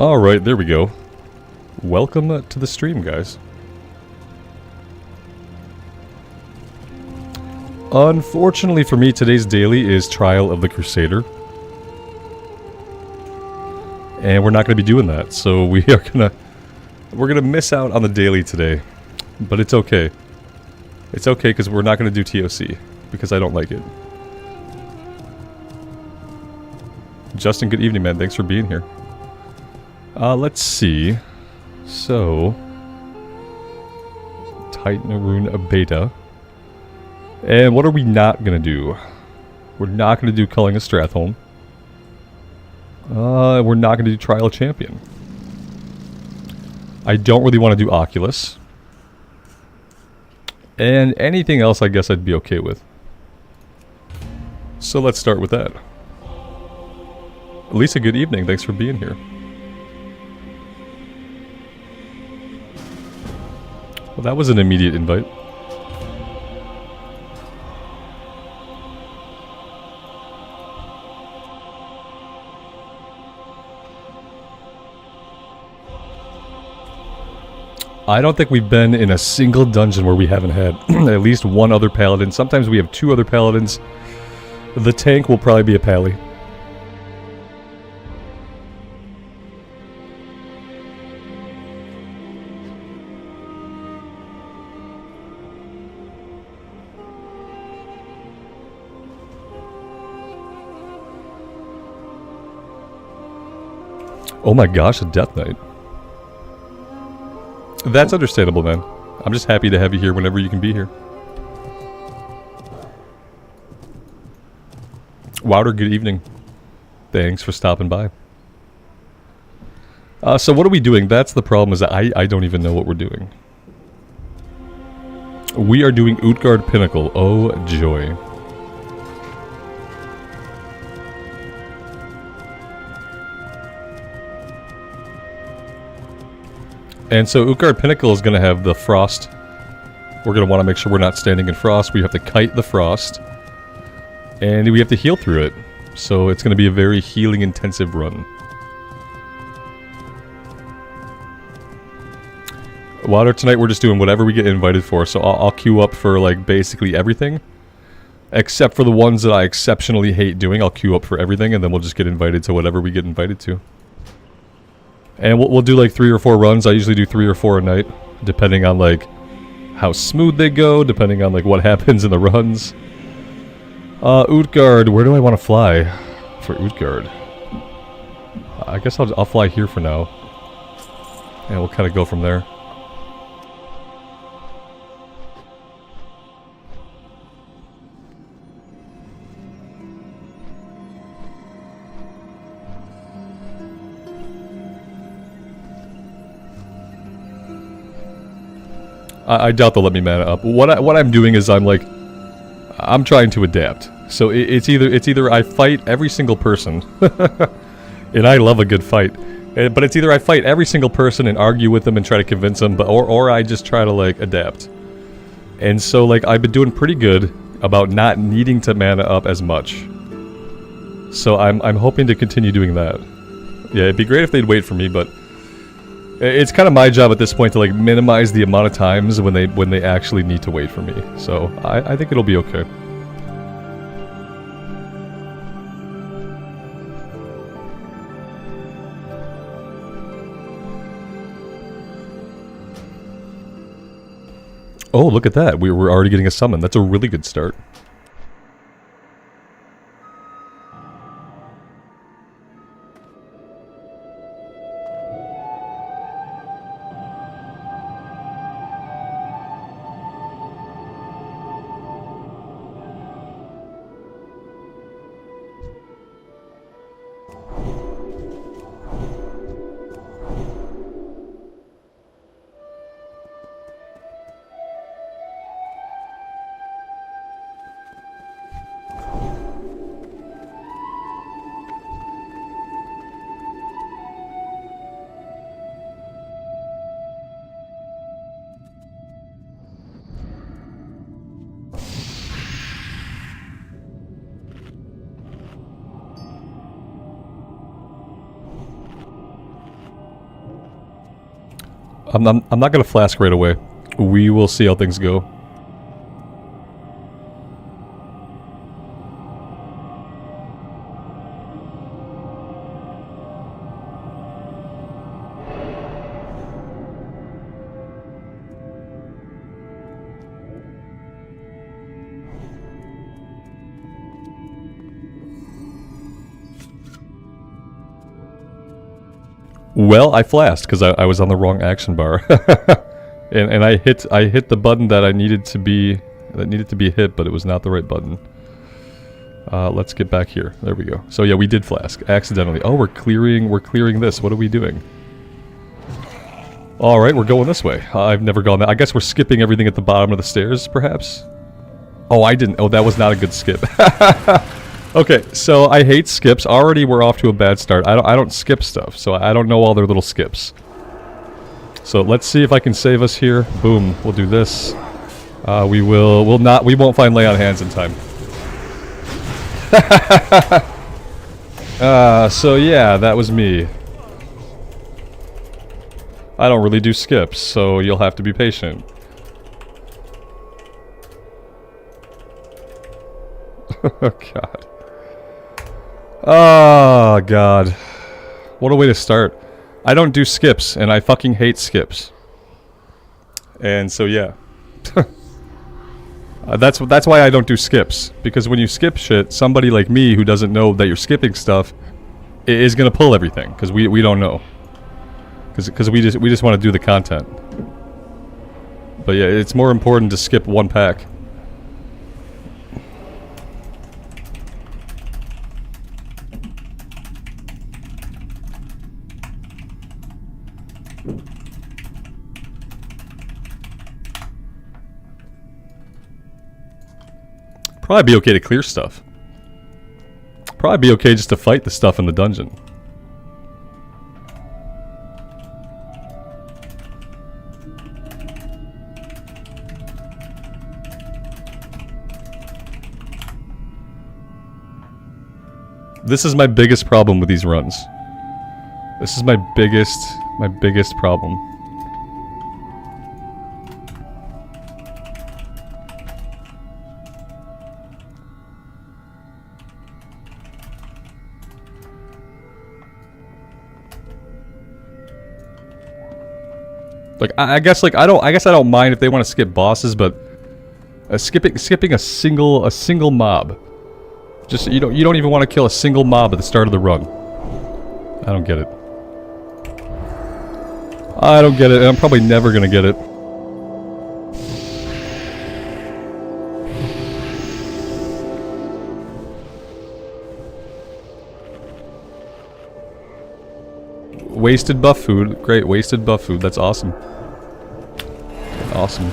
Alright, there we go. Welcome to the stream, guys. Unfortunately for me, today's daily is Trial of the Crusader. And we're not going to be doing that, so we're gonna miss out on the daily today. But it's okay. It's okay, because we're not going to do TOC, because I don't like it. Justin, good evening, man. Thanks for being here. Let's see. So, Titan Rune a beta. And what are we not going to do? We're not going to do Culling of Stratholme. We're not going to do Trial of Champion. I don't really want to do Oculus. And anything else I guess I'd be okay with. So let's start with that. Lisa, good evening. Thanks for being here. Well, that was an immediate invite. I don't think we've been in a single dungeon where we haven't had at least one other paladin. Sometimes we have two other paladins. The tank will probably be a pally. Oh my gosh, a death knight. That's understandable, man. I'm just happy to have you here whenever you can be here. Wouter, good evening. Thanks for stopping by. So what are we doing? That's the problem, is that I don't even know what we're doing. We are doing Utgaard Pinnacle. Oh, joy. And so Utgaard Pinnacle is going to have the frost. We're going to want to make sure we're not standing in frost. We have to kite the frost. And we have to heal through it. So it's going to be a very healing intensive run. Water, tonight we're just doing whatever we get invited for. So I'll queue up for like basically everything. Except for the ones that I exceptionally hate doing. I'll queue up for everything and then we'll just get invited to whatever we get invited to. And we'll do like 3 or 4 runs. I usually do 3 or 4 a night, depending on like how smooth they go, depending on like what happens in the runs. Utgaard, where do I want to fly for Utgaard? I guess I'll fly here for now, and we'll kind of go from there. I doubt they'll let me mana up. What I'm doing is I'm trying to adapt. So it's either I fight every single person, and I love a good fight. But it's either I fight every single person and argue with them and try to convince them, or I just try to like adapt. And so like I've been doing pretty good about not needing to mana up as much. So I'm hoping to continue doing that. Yeah, it'd be great if they'd wait for me, but it's kind of my job at this point to like minimize the amount of times when they actually need to wait for me. So I think it'll be okay. Oh, look at that. We're already getting a summon. That's a really good start. I'm not gonna flask right away. We will see how things go. Well, I flashed because I was on the wrong action bar, and I hit the button that needed to be hit, but it was not the right button. Let's get back here. There we go. So yeah, we did flask accidentally. Oh, we're clearing this. What are we doing? All right, we're going this way. I've never gone that. I guess we're skipping everything at the bottom of the stairs, perhaps. Oh, I didn't. Oh, that was not a good skip. Okay, so I hate skips. Already we're off to a bad start. I don't skip stuff, so I don't know all their little skips. So let's see if I can save us here. Boom, we'll do this. We won't find lay on hands in time. So yeah, that was me. I don't really do skips, so you'll have to be patient. Oh god. Oh god. What a way to start. I don't do skips, and I fucking hate skips. And so yeah. That's why I don't do skips. Because when you skip shit, somebody like me who doesn't know that you're skipping stuff is gonna pull everything. Because we don't know. Because we just want to do the content. But yeah, it's more important to skip one pack. Probably be okay to clear stuff. Probably be okay just to fight the stuff in the dungeon. This is my biggest problem with these runs. This is my biggest problem. Like I guess I don't mind if they want to skip bosses, but skipping a single mob. Just you don't even want to kill a single mob at the start of the run. I don't get it. I don't get it, and I'm probably never gonna get it. Wasted buff food. Great, wasted buff food. That's awesome. Awesome.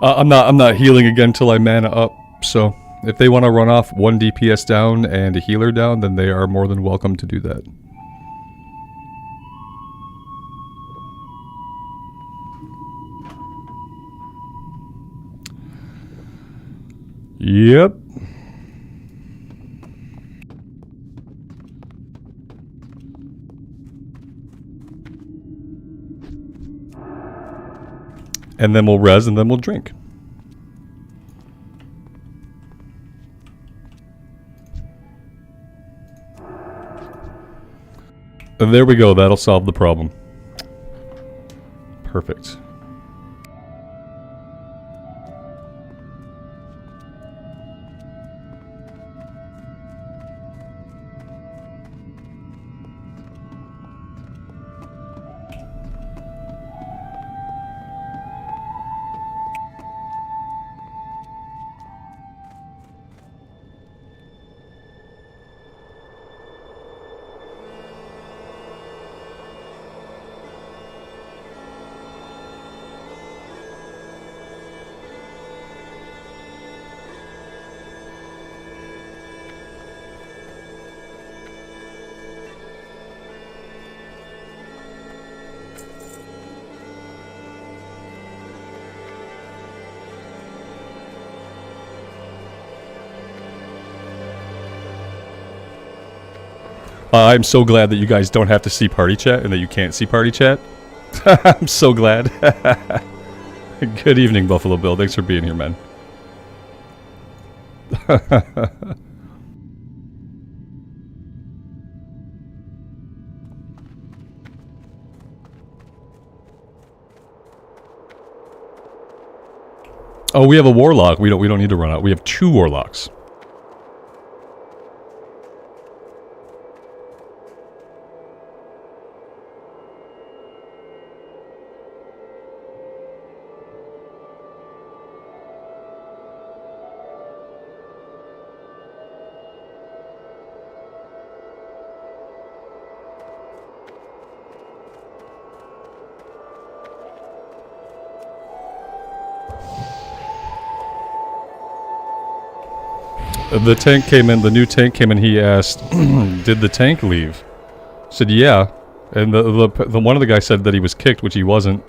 I'm not healing again till I mana up, so if they want to run off 1 DPS down and a healer down, then they are more than welcome to do that. Yep. And then we'll res and then we'll drink. And there we go, that'll solve the problem. Perfect. I'm so glad that you guys don't have to see party chat and that you can't see party chat. I'm so glad. Good evening, Buffalo Bill. Thanks for being here, man. Oh, we have a warlock. We don't need to run out. We have 2 warlocks. The tank came in, the new tank came in, he asked, did the tank leave? I said, yeah. And the one of the guys said that he was kicked, which he wasn't.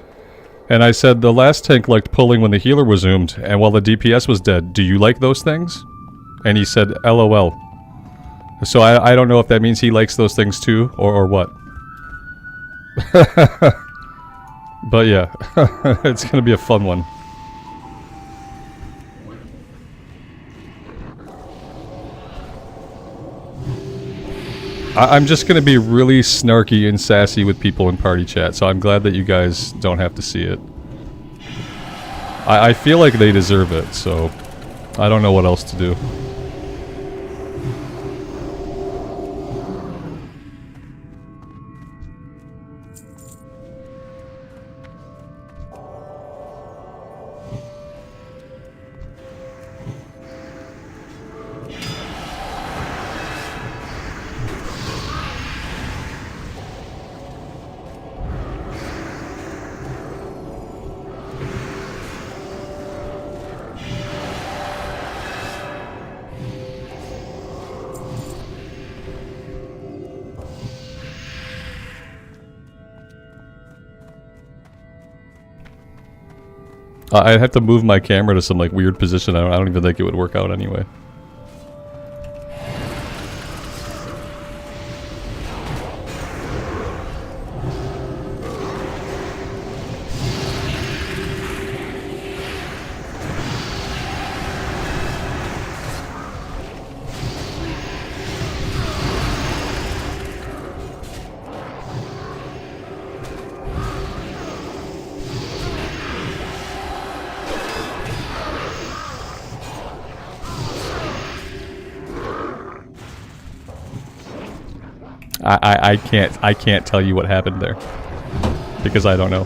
And I said, the last tank liked pulling when the healer was zoomed, and while the DPS was dead. Do you like those things? And he said, LOL. So I don't know if that means he likes those things too, or what. But yeah, it's gonna be a fun one. I'm just going to be really snarky and sassy with people in party chat, so I'm glad that you guys don't have to see it. I feel like they deserve it, so I don't know what else to do. I'd have to move my camera to some like weird position. I don't even think it would work out anyway. I can't tell you what happened there because I don't know.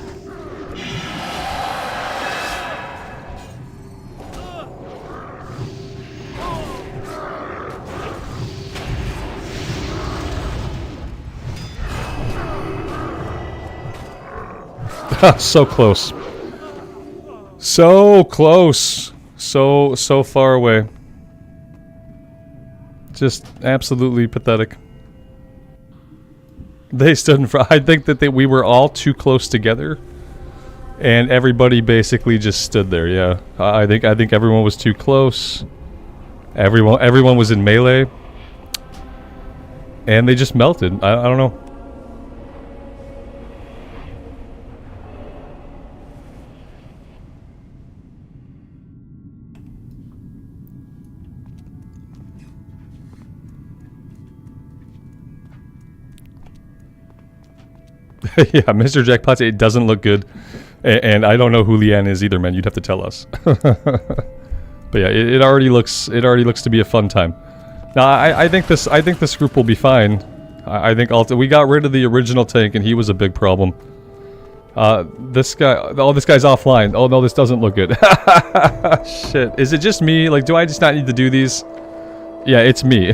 So close. So close. So far away. Just absolutely pathetic. They stood in front. I think that we were all too close together. And everybody basically just stood there, yeah. I think everyone was too close. Everyone was in melee. And they just melted. I don't know. Yeah, Mr. Jackpot, it doesn't look good. And I don't know who Leanne is either, man. You'd have to tell us. But yeah, it already looks to be a fun time. Now, I think this group will be fine. I think we got rid of the original tank, and he was a big problem. This guy, oh, this guy's offline. Oh no, this doesn't look good. Shit, is it just me? Like, do I just not need to do these? Yeah, it's me.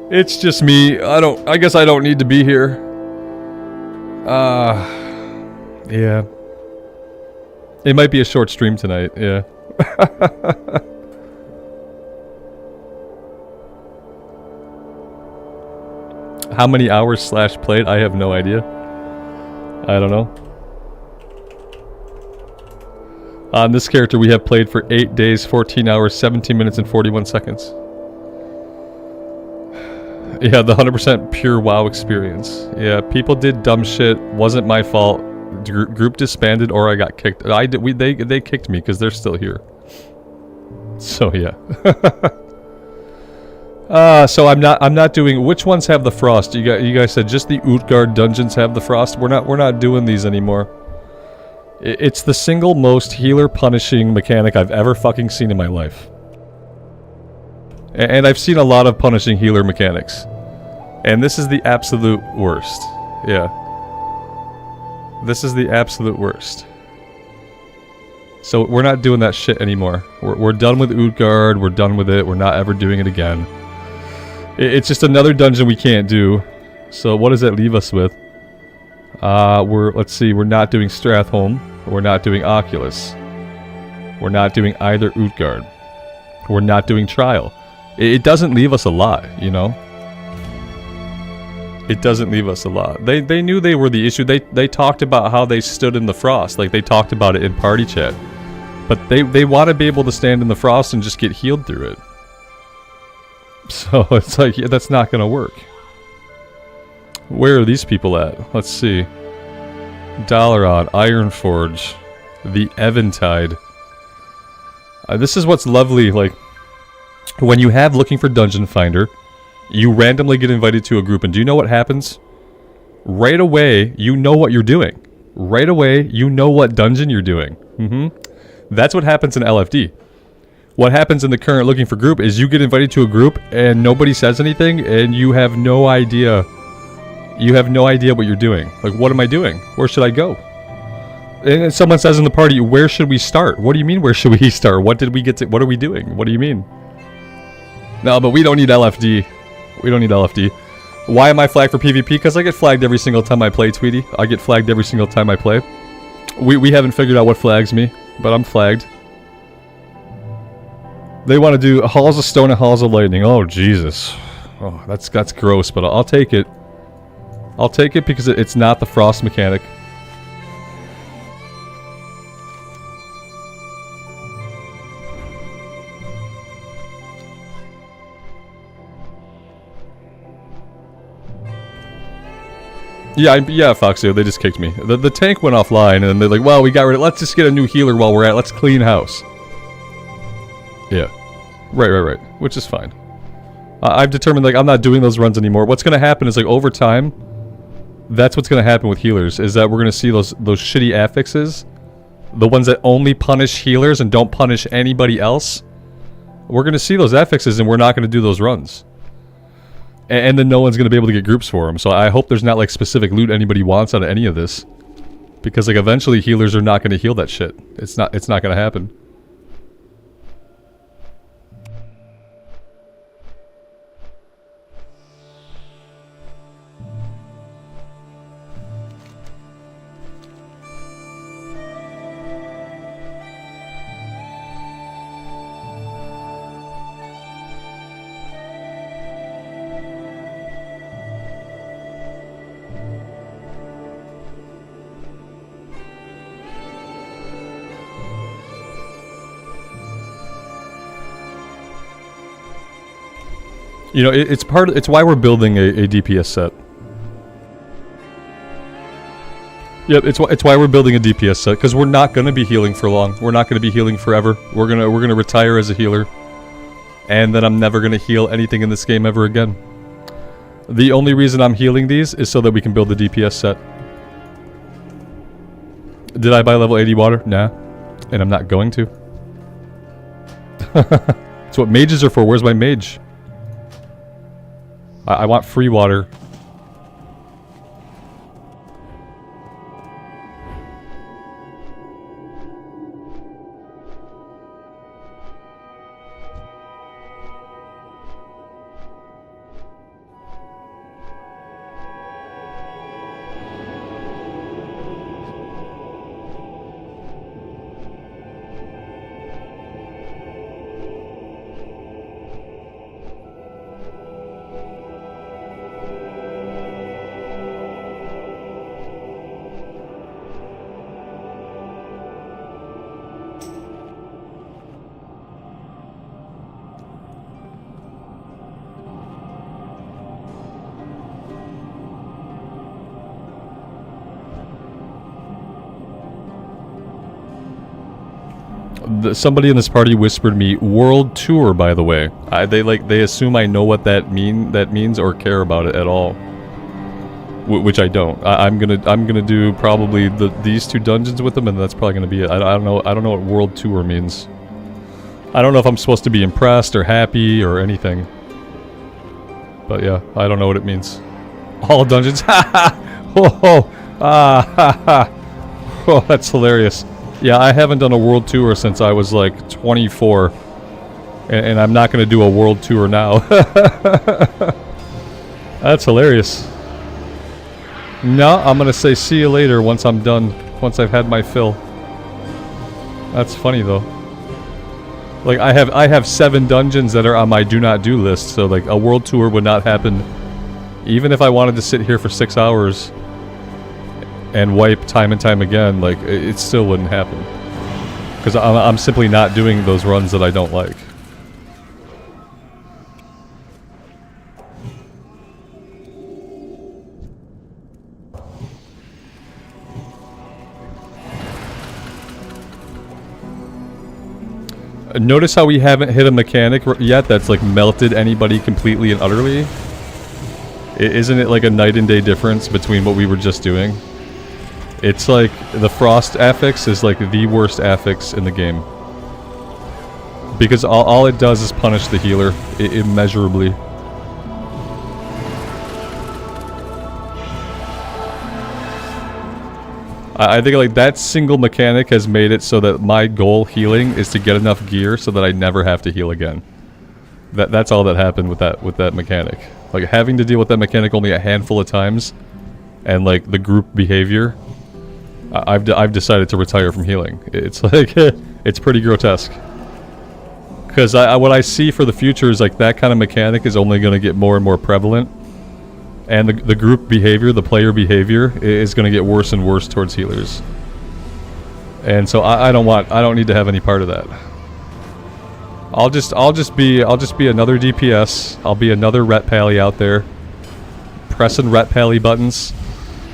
It's just me. I guess I don't need to be here. Yeah. It might be a short stream tonight, yeah. How many hours / played? I have no idea. I don't know. On this character we have played for 8 days, 14 hours, 17 minutes, and 41 seconds. Yeah, the 100% pure WoW experience. Yeah, people did dumb shit. Wasn't my fault. Group disbanded, or I got kicked. They kicked me because they're still here. So yeah. So I'm not doing. Which ones have the frost? You guys said just the Utgaard dungeons have the frost. We're not doing these anymore. It's the single most healer punishing mechanic I've ever fucking seen in my life. And I've seen a lot of punishing healer mechanics. And this is the absolute worst. Yeah. This is the absolute worst. So we're not doing that shit anymore. We're done with Utgaard. We're done with it. We're not ever doing it again. It's just another dungeon we can't do. So what does that leave us with? Let's see. We're not doing Stratholme. We're not doing Oculus. We're not doing either Utgaard. We're not doing Trial. It doesn't leave us a lot, you know? It doesn't leave us a lot. They knew they were the issue. They talked about how they stood in the frost. Like, they talked about it in party chat. But they want to be able to stand in the frost and just get healed through it. So it's like, yeah, that's not going to work. Where are these people at? Let's see. Dalaran, Ironforge, the Eventide. This is what's lovely, like, when you have Looking for Dungeon Finder, you randomly get invited to a group, and do you know what happens? Right away, you know what you're doing. Right away, you know what dungeon you're doing. That's what happens in LFD. What happens in the current Looking for group is you get invited to a group, and nobody says anything, and you have no idea. You have no idea what you're doing. Like, what am I doing? Where should I go? And someone says in the party, where should we start? What do you mean, where should we start? What did we get to? What are we doing? What do you mean? No, but we don't need LFD. We don't need LFD. Why am I flagged for PvP? Because I get flagged every single time I play, Tweety. I get flagged every single time I play. We haven't figured out what flags me, but I'm flagged. They want to do Halls of Stone and Halls of Lightning. Oh, Jesus. Oh, that's gross, but I'll take it. I'll take it because it's not the frost mechanic. Yeah, Foxio, they just kicked me. The tank went offline, and then they're like, well, we got rid of it. Let's just get a new healer while we're at it. Let's clean house. Yeah. Right. Which is fine. I've determined, like, I'm not doing those runs anymore. What's going to happen is, like, over time, that's what's going to happen with healers, is that we're going to see those shitty affixes. The ones that only punish healers and don't punish anybody else. We're going to see those affixes, and we're not going to do those runs. And then no one's going to be able to get groups for them. So I hope there's not, like, specific loot anybody wants out of any of this. Because, like, eventually healers are not going to heal that shit. It's not going to happen. You know, it's why we're building a DPS set. Yep, it's why we're building a DPS set, because we're not gonna be healing for long. We're not gonna be healing forever. We're gonna retire as a healer, and then I'm never gonna heal anything in this game ever again. The only reason I'm healing these is so that we can build the DPS set. Did I buy level 80 water? Nah, and I'm not going to. That's what mages are for. Where's my mage? I want free water. Somebody in this party whispered me world tour, by the way. They assume I know what that means or care about it at all. Which I don't. I'm gonna do probably these 2 dungeons with them, and that's probably gonna be it. I don't know what world tour means. I don't know if I'm supposed to be impressed or happy or anything. But yeah, I don't know what it means. All dungeons. Ha ha. Oh, ha ha. Oh, that's hilarious. Yeah, I haven't done a world tour since I was like 24. And I'm not going to do a world tour now. That's hilarious. No, I'm going to say see you later once I'm done. Once I've had my fill. That's funny though. Like I have 7 dungeons that are on my do not do list, so like a world tour would not happen. Even if I wanted to sit here for 6 hours and wipe time and time again, like it still wouldn't happen. Because I'm simply not doing those runs that I don't like. Notice how we haven't hit a mechanic yet that's like melted anybody completely and utterly? Isn't it like a night and day difference between what we were just doing? It's like the frost affix is like the worst affix in the game. Because all it does is punish the healer immeasurably. I think like that single mechanic has made it so that my goal healing is to get enough gear so that I never have to heal again. That's all that happened with that mechanic. Like having to deal with that mechanic only a handful of times, and like the group behavior, I've decided to retire from healing. It's like it's pretty grotesque. Because what I see for the future is like that kind of mechanic is only going to get more and more prevalent. And the group behavior, the player behavior, is going to get worse and worse towards healers. And so I don't need to have any part of that. I'll just be another DPS. I'll be another ret pally out there, pressing ret pally buttons,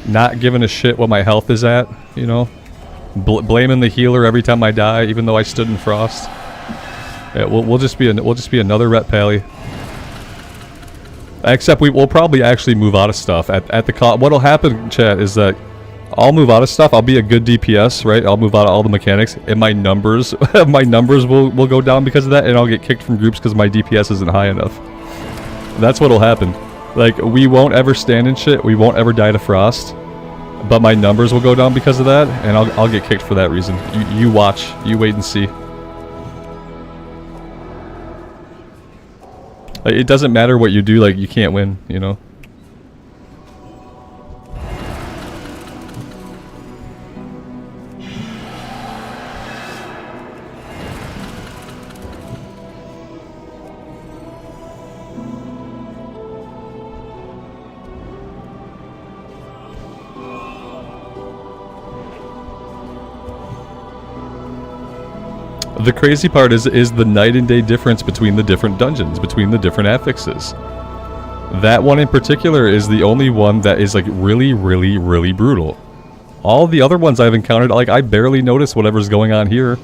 not giving a shit what my health is at, you know, blaming the healer every time I die, even though I stood in frost. Yeah, we'll just be another ret pally. Except we'll probably actually move out of stuff at the cost. What'll happen, chat, is that I'll move out of stuff. I'll be a good DPS, right? I'll move out of all the mechanics, and my numbers will go down because of that, and I'll get kicked from groups because my DPS isn't high enough. That's what'll happen. Like, we won't ever stand in shit. We won't ever die to frost, but my numbers will go down because of that, and I'll get kicked for that reason. You watch. You wait and see. Like, it doesn't matter what you do. Like, you can't win. You know. The crazy part is the night and day difference between the different dungeons, between the different affixes. That one in particular is the only one that is like really, really, really brutal. All the other ones I've encountered, like I barely notice whatever's going on here.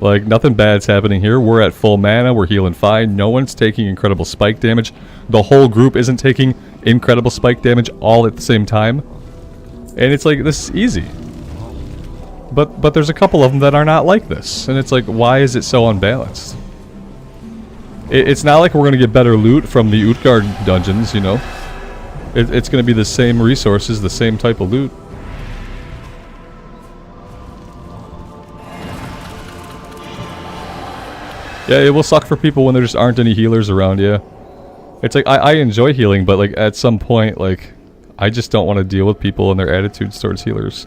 Like nothing bad's happening here. We're at full mana, we're healing fine, no one's taking incredible spike damage. The whole group isn't taking incredible spike damage all at the same time. And it's like, this is easy. But there's a couple of them that are not like this. And it's like, why is it so unbalanced? It's not like we're going to get better loot from the Utgaard dungeons, you know. It's going to be the same resources, the same type of loot. Yeah, it will suck for people when there just aren't any healers around, yeah. It's like, I enjoy healing, but like at some point, like, I just don't want to deal with people and their attitudes towards healers.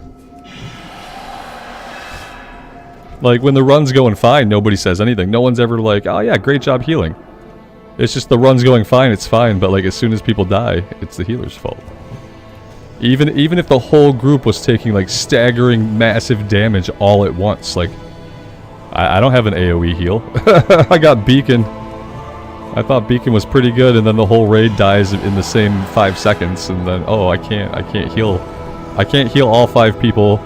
Like, when the run's going fine, nobody says anything. No one's ever like, oh yeah, great job healing. It's just the run's going fine, it's fine, but like, as soon as people die, it's the healer's fault. Even if the whole group was taking like staggering massive damage all at once, like, I don't have an AoE heal. I got Beacon. I thought Beacon was pretty good, and then the whole raid dies in the same 5 seconds, and then, oh, I can't heal. I can't heal all 5 people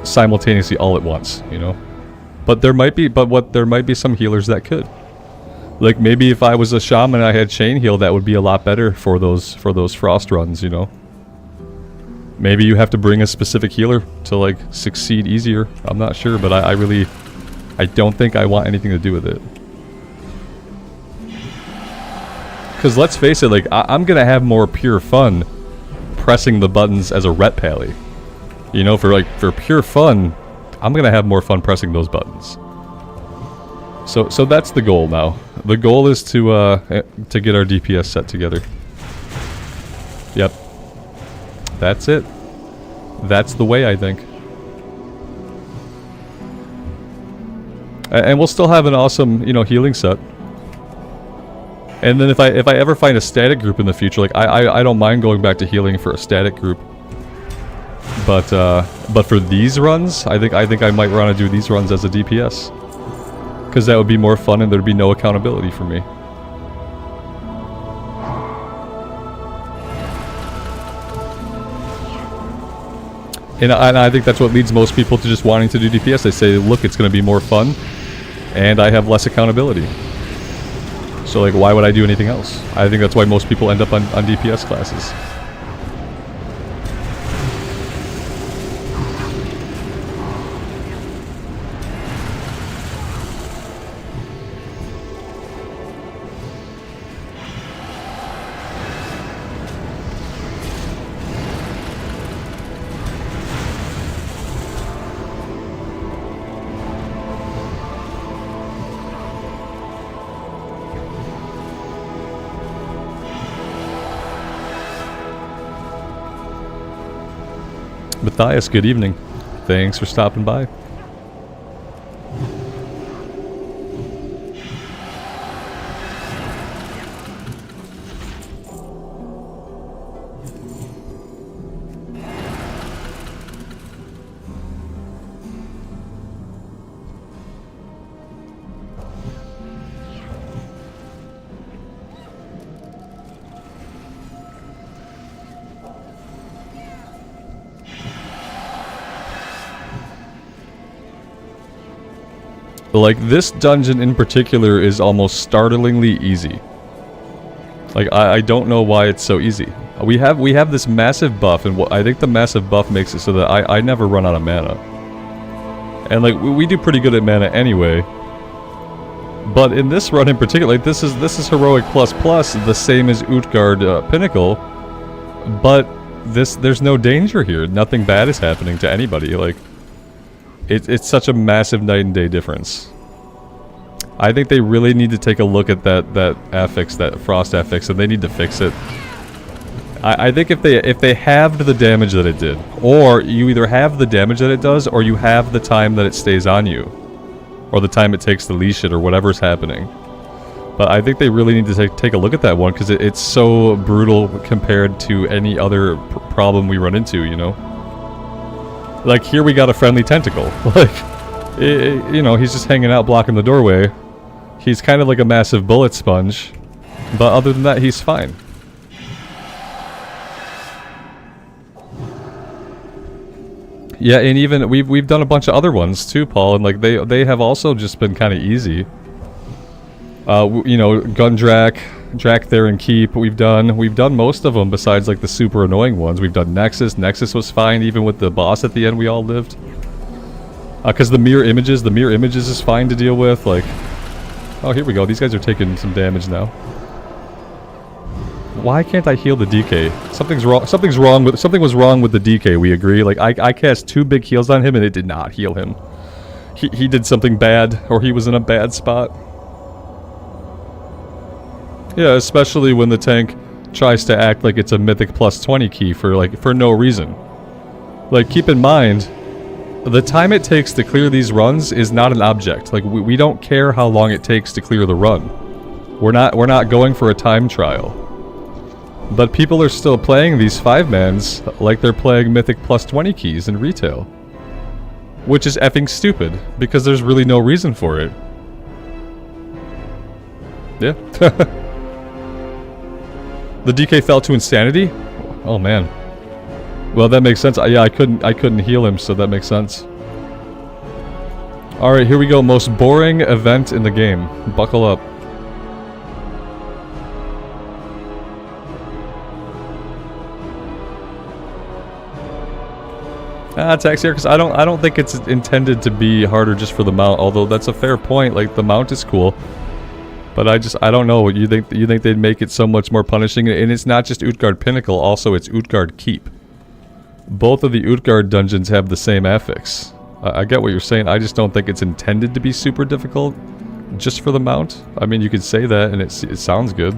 simultaneously all at once, you know. But there might be some healers that could. Like maybe if I was a shaman, I had chain heal, that would be a lot better for those frost runs, you know. Maybe you have to bring a specific healer to like succeed easier. I'm not sure, but I don't think I want anything to do with it. Because let's face it, like I'm gonna have more pure fun pressing the buttons as a ret pally. You know, for pure fun, I'm gonna have more fun pressing those buttons. So that's the goal now. The goal is to get our DPS set together. Yep. That's it. That's the way, I think. And we'll still have an awesome, you know, healing set. And then if I ever find a static group in the future, like I don't mind going back to healing for a static group. But for these runs, I think I might want to do these runs as a DPS. Because that would be more fun and there'd be no accountability for me. And I think that's what leads most people to just wanting to do DPS. They say, look, it's going to be more fun, and I have less accountability. So, like, why would I do anything else? I think that's why most people end up on DPS classes. Matthias, good evening. Thanks for stopping by. Like, this dungeon in particular is almost startlingly easy. Like, I don't know why it's so easy. We have this massive buff, and I think the massive buff makes it so that I never run out of mana. And like, we do pretty good at mana anyway. But in this run in particular, like, this is Heroic plus plus, the same as Utgaard Pinnacle. But there's no danger here. Nothing bad is happening to anybody. Like, it's such a massive night and day difference. I think they really need to take a look at that affix, that frost affix, and they need to fix it. I think if they halved the damage that it did, or you either have the damage that it does, or you have the time that it stays on you, or the time it takes to leash it, or whatever's happening. But I think they really need to take a look at that one, because it's so brutal compared to any other problem we run into, you know? Like, here we got a friendly tentacle. Like, You know, he's just hanging out blocking the doorway. He's kind of like a massive bullet sponge. But other than that, he's fine. Yeah, and even we've done a bunch of other ones too, Paul, and like they have also just been kind of easy. You know, Gundrak, Theron Keep. We've done most of them besides like the super annoying ones. We've done Nexus. Nexus was fine, even with the boss at the end. We all lived. Because the mirror images is fine to deal with. Like, oh, here we go. These guys are taking some damage now. Why can't I heal the DK? Something was wrong with the DK. We agree. Like I cast 2 big heals on him and it did not heal him. He did something bad, or he was in a bad spot. Yeah, especially when the tank tries to act like it's a Mythic +20 key for no reason. Like, keep in mind, the time it takes to clear these runs is not an object. Like, we don't care how long it takes to clear the run. We're not going for a time trial. But people are still playing these 5-mans like they're playing Mythic +20 keys in retail. Which is effing stupid, because there's really no reason for it. Yeah. The DK fell to insanity? Oh man. Well, that makes sense. Yeah, I couldn't heal him, so that makes sense. Alright, here we go. Most boring event in the game. Buckle up. Attacks here, because I don't think it's intended to be harder just for the mount, although that's a fair point. Like, the mount is cool. But I don't know. You think they'd make it so much more punishing? And it's not just Utgaard Pinnacle, also it's Utgaard Keep. Both of the Utgaard dungeons have the same affix. I get what you're saying. I just don't think it's intended to be super difficult just for the mount. I mean, you could say that and it sounds good.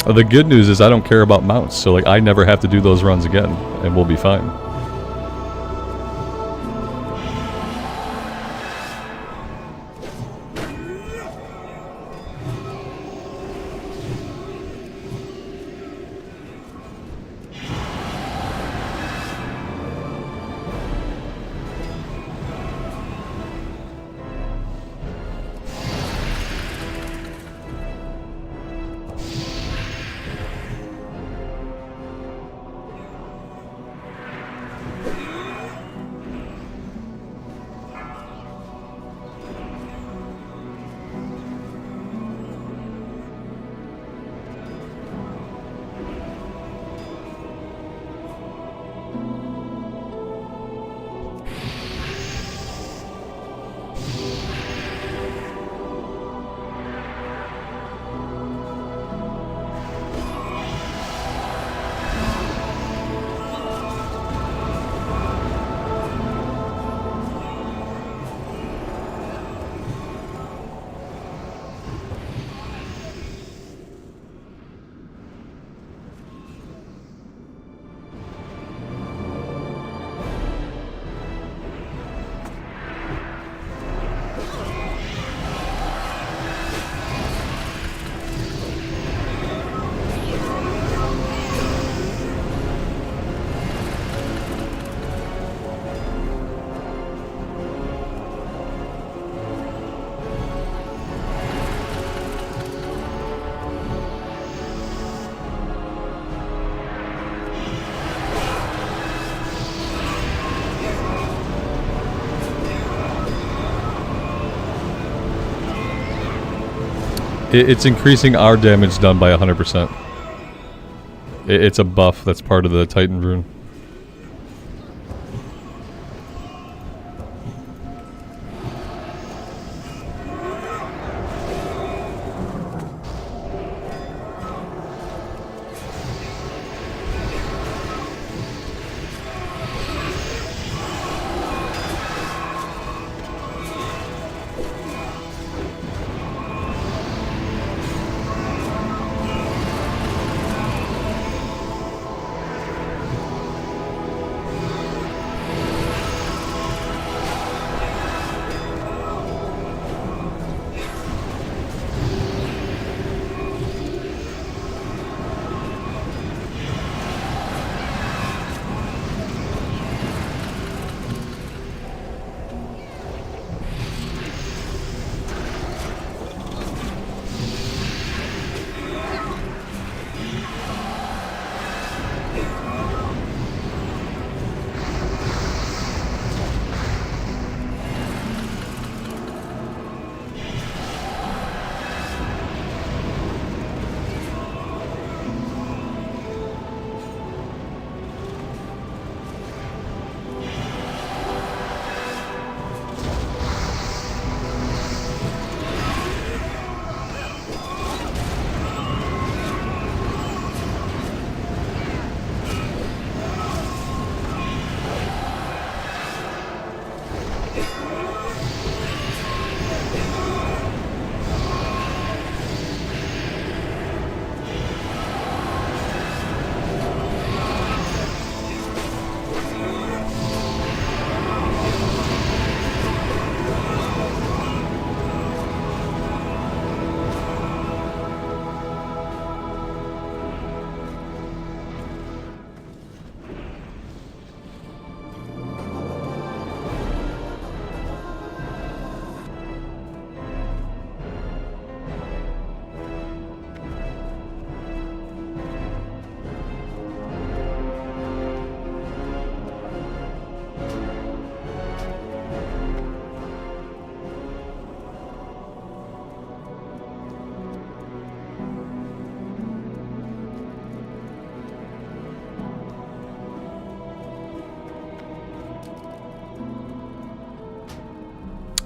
The good news is I don't care about mounts, so like I never have to do those runs again, and we'll be fine. It's increasing our damage done by 100%. It's a buff that's part of the Titan rune.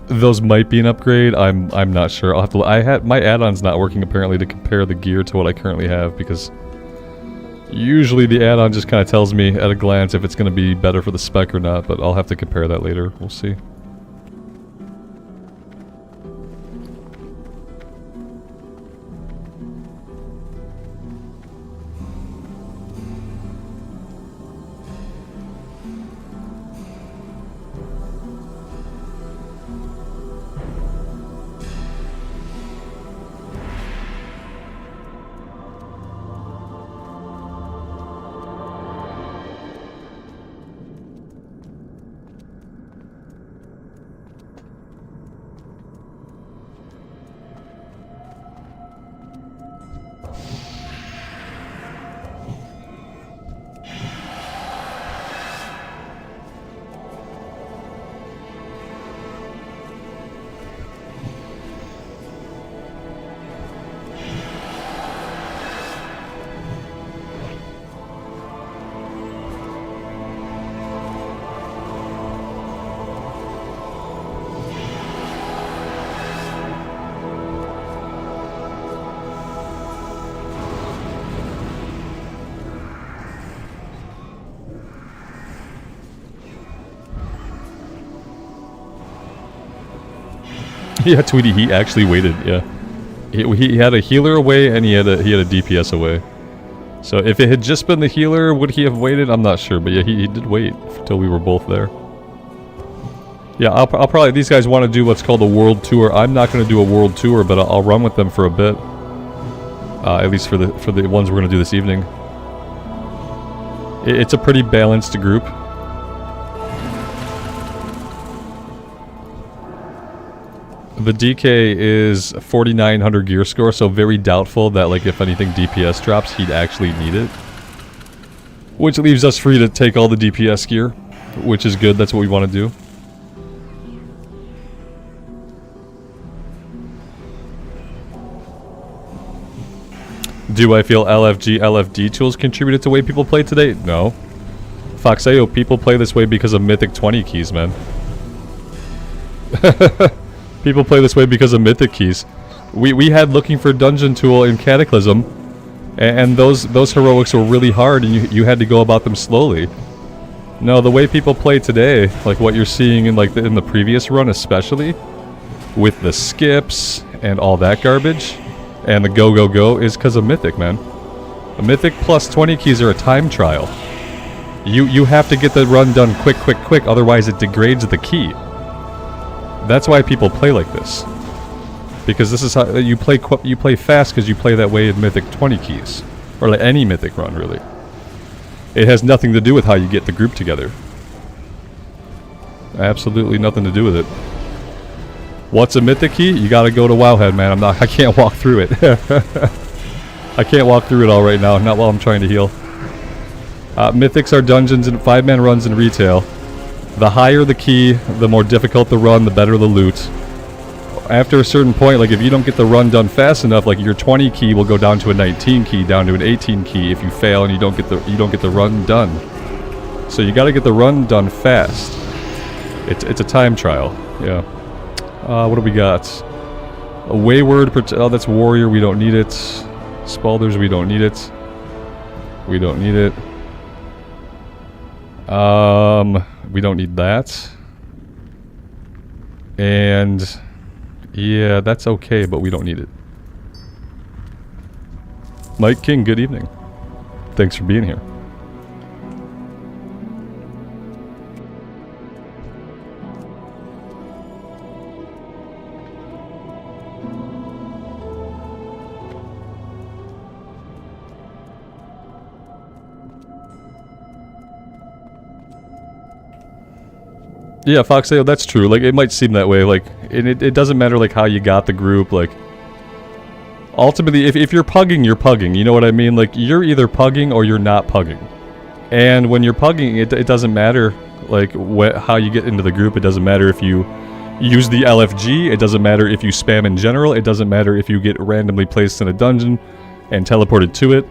Those might be an upgrade. I'm not sure. I'll have to. My add-on's not working apparently to compare the gear to what I currently have, because usually the add-on just kind of tells me at a glance if it's going to be better for the spec or not. But I'll have to compare that later. We'll see. Yeah, Tweety, he actually waited, yeah. He had a healer away and he had a DPS away. So if it had just been the healer, would he have waited? I'm not sure, but yeah, he did wait until we were both there. Yeah, I'll probably, these guys want to do what's called a world tour. I'm not going to do a world tour, but I'll run with them for a bit. At least for the ones we're going to do this evening. It's a pretty balanced group. The DK is 4,900 gear score, so very doubtful that, like, if anything DPS drops, he'd actually need it. Which leaves us free to take all the DPS gear, which is good. That's what we want to do. Do I feel LFG, LFD tools contributed to the way people play today? No. Foxeo, people play this way because of Mythic 20 keys, man. People play this way because of Mythic keys. We had looking for dungeon tool in Cataclysm, and those heroics were really hard, and you had to go about them slowly. No, the way people play today, like what you're seeing in in the previous run especially, with the skips and all that garbage, and the go, is because of Mythic, man. A Mythic plus 20 keys are a time trial. You have to get the run done quick, otherwise it degrades the key. That's why people play like this. Because this is how you play fast, because you play that way in Mythic 20 keys. Or like any Mythic run, really. It has nothing to do with how you get the group together. Absolutely nothing to do with it. What's a Mythic key? You gotta go to Wowhead, man. I can't walk through it. I can't walk through it all right now, not while I'm trying to heal. Mythics are dungeons and 5-man runs in retail. The higher the key, the more difficult the run, the better the loot. After a certain point, like if you don't get the run done fast enough, like your 20 key will go down to a 19 key, down to an 18 key if you fail and you don't get the run done. So you got to get the run done fast. It's a time trial. Yeah. What do we got? A Wayward. Oh, that's Warrior. We don't need it. Spalders. We don't need it. We don't need it. We don't need that. And yeah, that's okay, but we don't need it. Mike King, good evening. Thanks for being here. Yeah, Foxtail, that's true. Like, it might seem that way. Like, it doesn't matter, like, how you got the group. Like, ultimately, if you're pugging, you're pugging. You know what I mean? Like, you're either pugging or you're not pugging. And when you're pugging, it doesn't matter, like, how you get into the group. It doesn't matter if you use the LFG. It doesn't matter if you spam in general. It doesn't matter if you get randomly placed in a dungeon and teleported to it.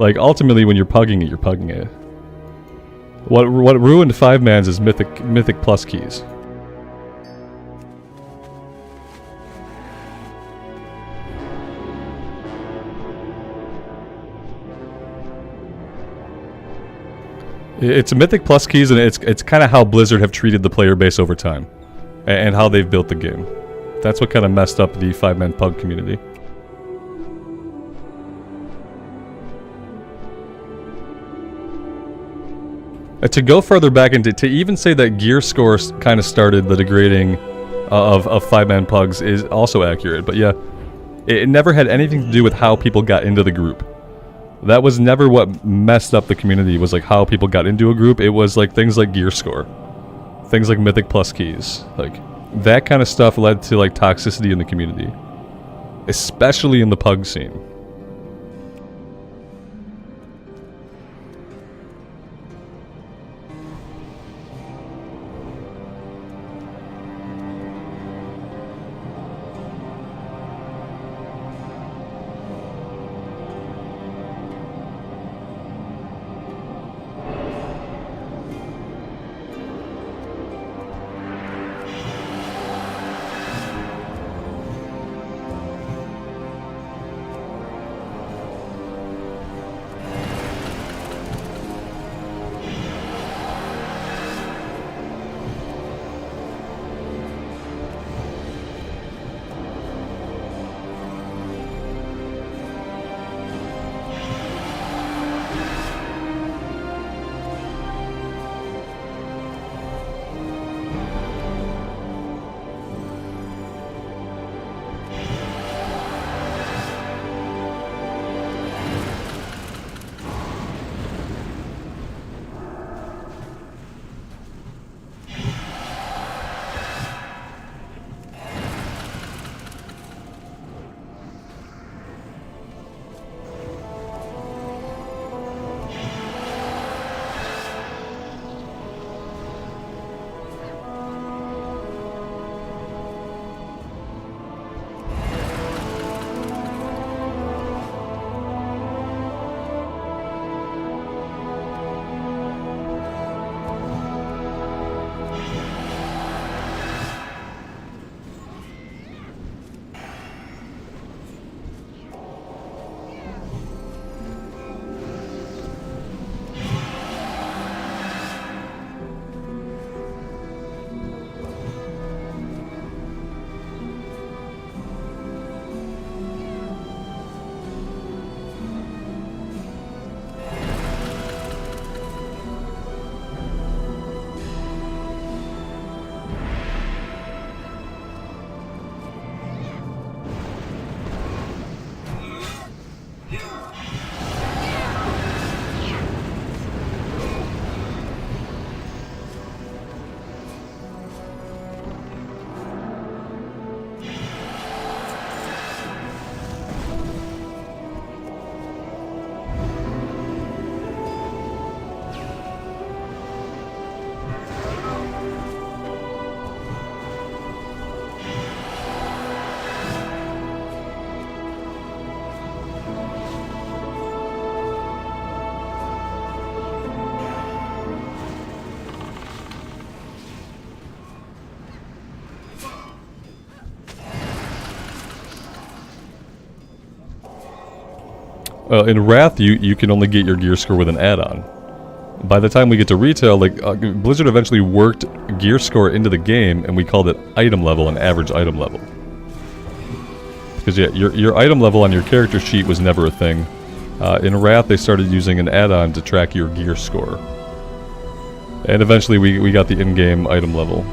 Like, ultimately, when you're pugging it, you're pugging it. What ruined 5-mans is Mythic plus keys. It's Mythic plus keys, and it's kind of how Blizzard have treated the player base over time, and how they've built the game. That's what kind of messed up the 5-man pug community. To go further back into, to even say that gear score kind of started the degrading of 5-man pugs is also accurate. But yeah, it never had anything to do with how people got into the group. That was never what messed up the community, was like how people got into a group. It was like things like gear score, things like Mythic plus keys. Like, that kind of stuff led to like toxicity in the community, especially in the pug scene. In Wrath, you can only get your gear score with an add-on. by the time we get to retail, like, Blizzard eventually worked gear score into the game, and we called it item level and average item level. Because, yeah, your item level on your character sheet was never a thing. In Wrath, they started using an add-on to track your gear score. And eventually we got the in-game item level.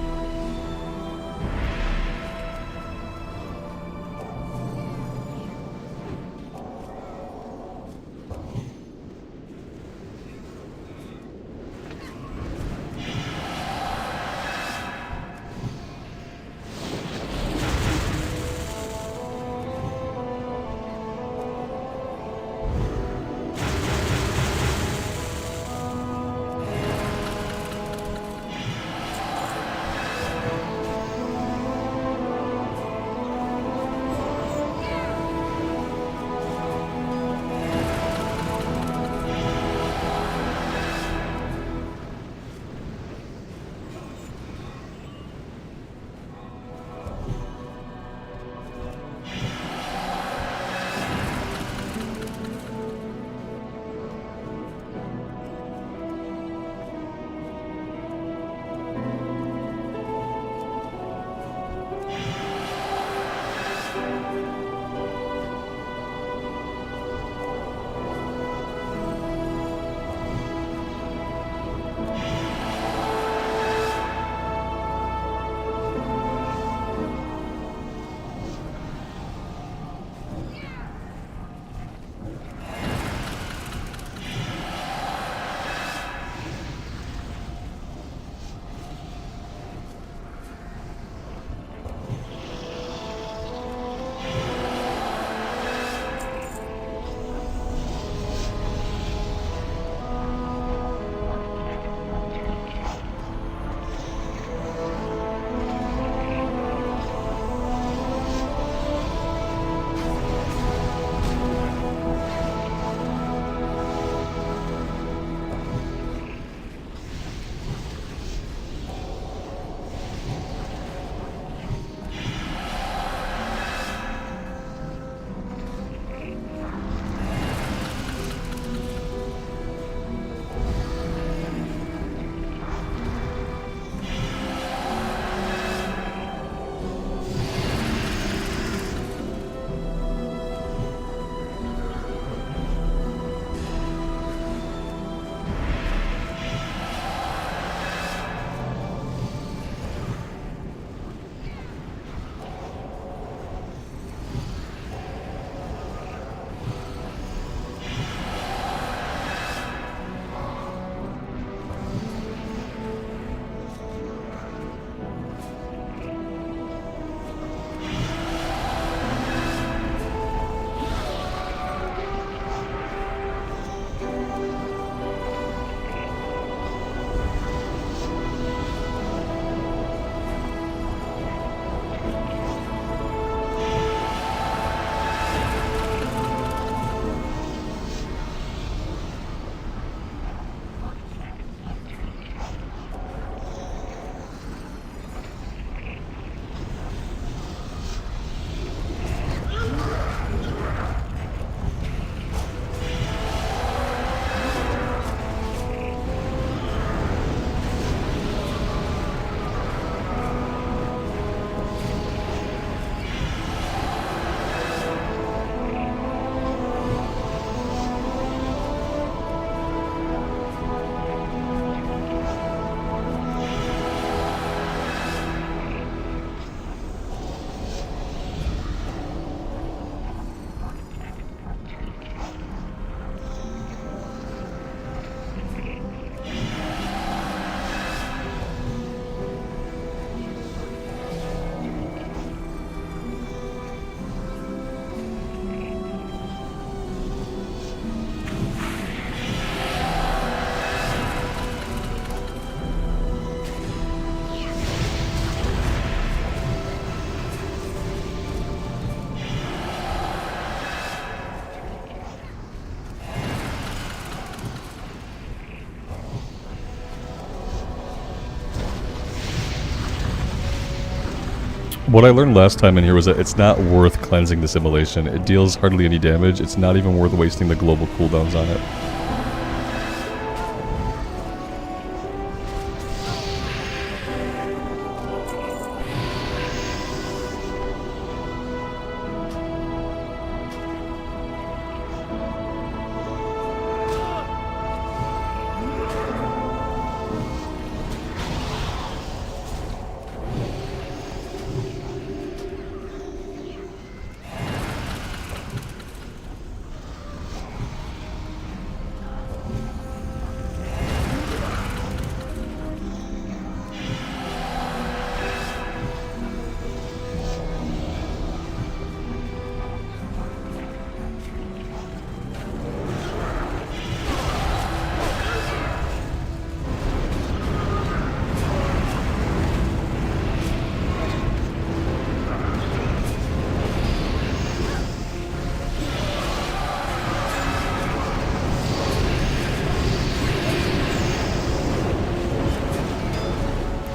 What I learned last time in here was that it's not worth cleansing this immolation. It deals hardly any damage. It's not even worth wasting the global cooldowns on it.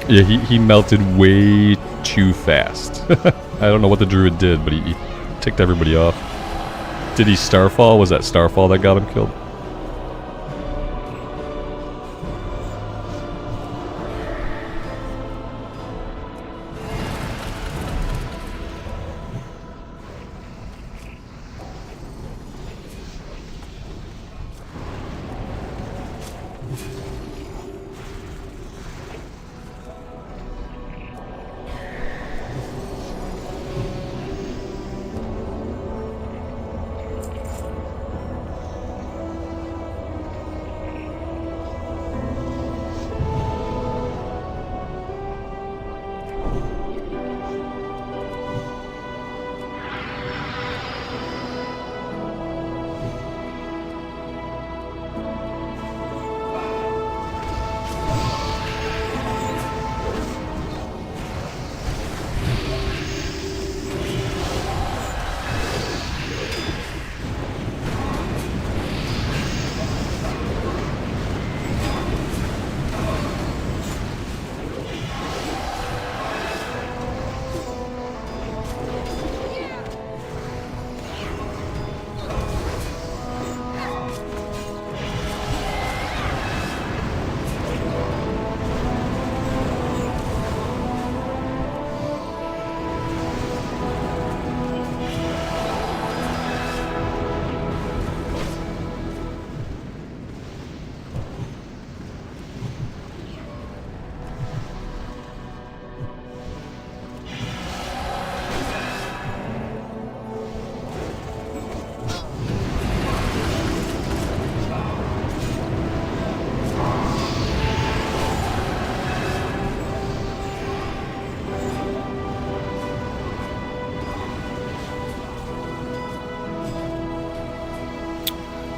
Yeah, he melted way too fast. I don't know what the druid did, but he ticked everybody off. Did he Starfall? Was that Starfall that got him killed?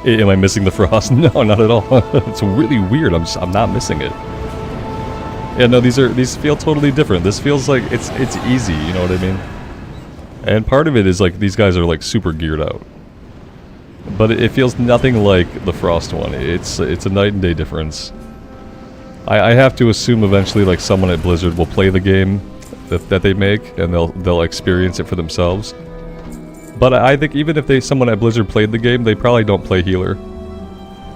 Am I missing the frost? No, not at all. It's really weird. I'm not missing it. Yeah, no, these feel totally different. This feels like it's easy, you know what I mean? And part of it is like these guys are like super geared out. But it feels nothing like the frost one. It's a night and day difference. I have to assume eventually like someone at Blizzard will play the game that they make and they'll experience it for themselves. But I think even if someone at Blizzard played the game, they probably don't play healer.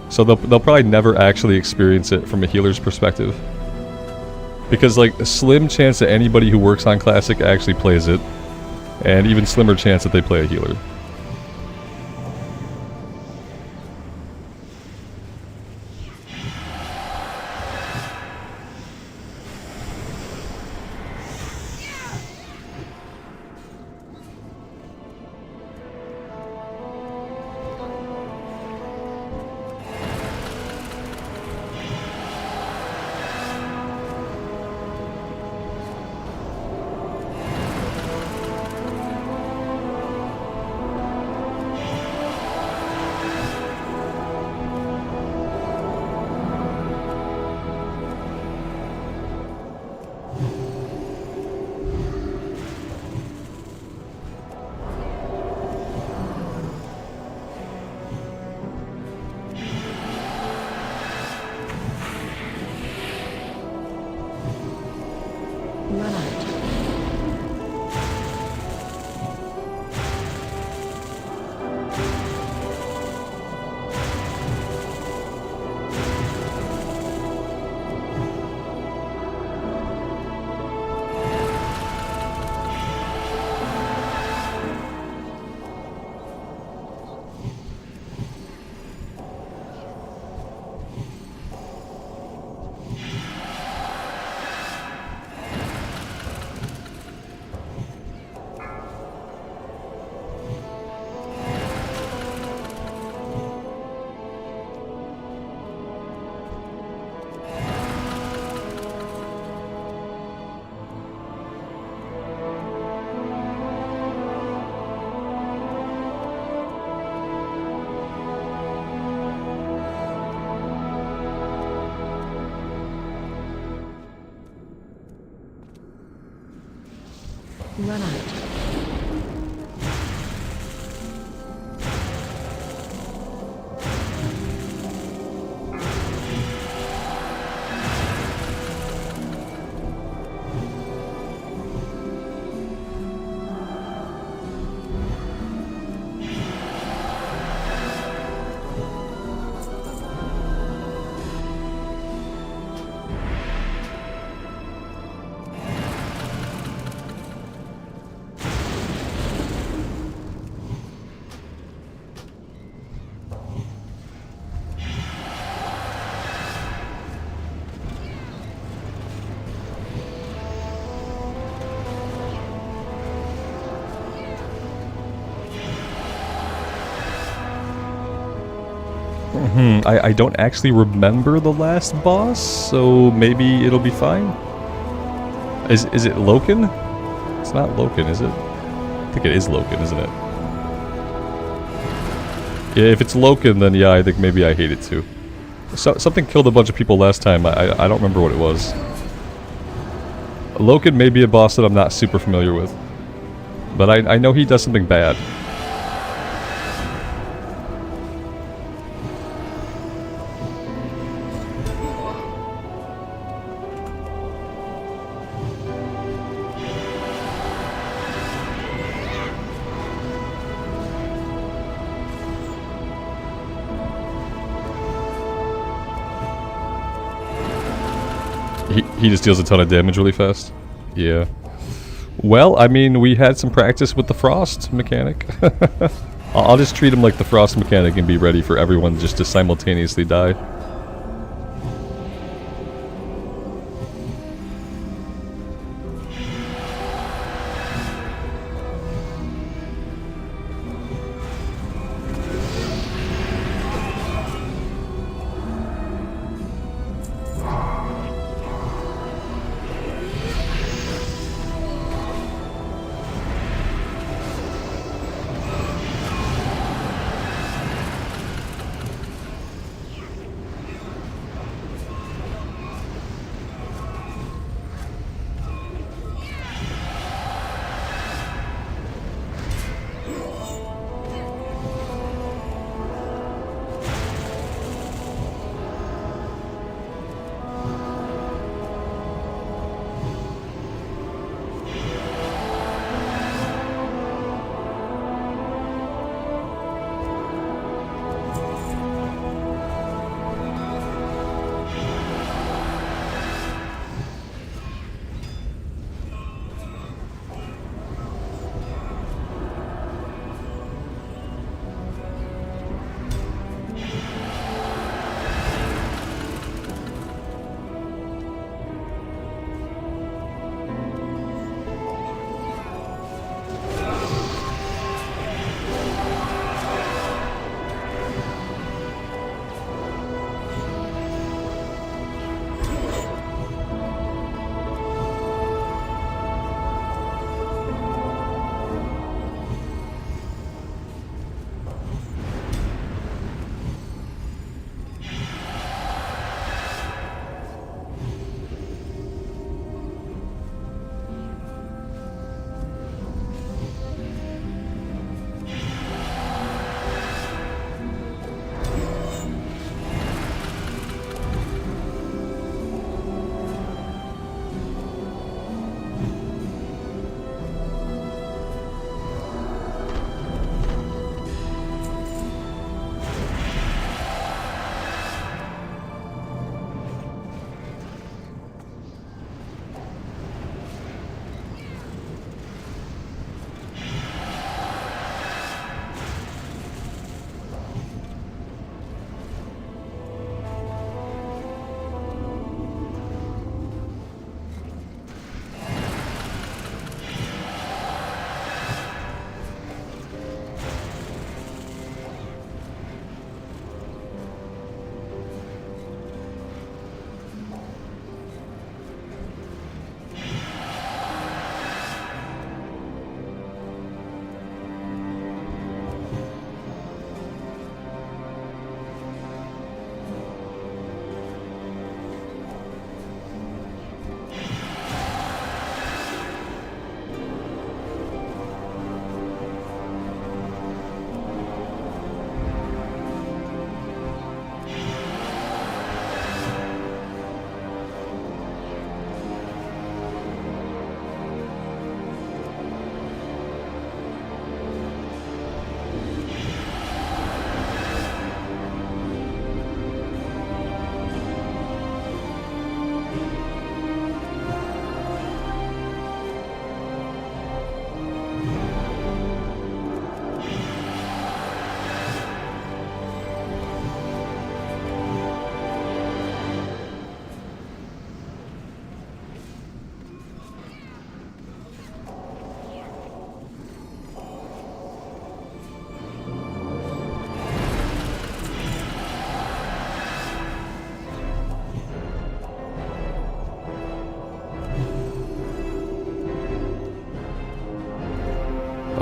So they'll probably never actually experience it from a healer's perspective. Because like a slim chance that anybody who works on Classic actually plays it, and even slimmer chance that they play a healer. Run out. I don't actually remember the last boss, so maybe it'll be fine. Is it Loken? It's not Loken, is it? I think it is Loken, isn't it? Yeah, if it's Loken, then yeah, I think maybe I hate it too. Something killed a bunch of people last time. I don't remember what it was. Loken may be a boss that I'm not super familiar with. But I know he does something bad. He just deals a ton of damage really fast. Yeah. Well, I mean, we had some practice with the Frost mechanic. I'll just treat him like the Frost mechanic and be ready for everyone just to simultaneously die.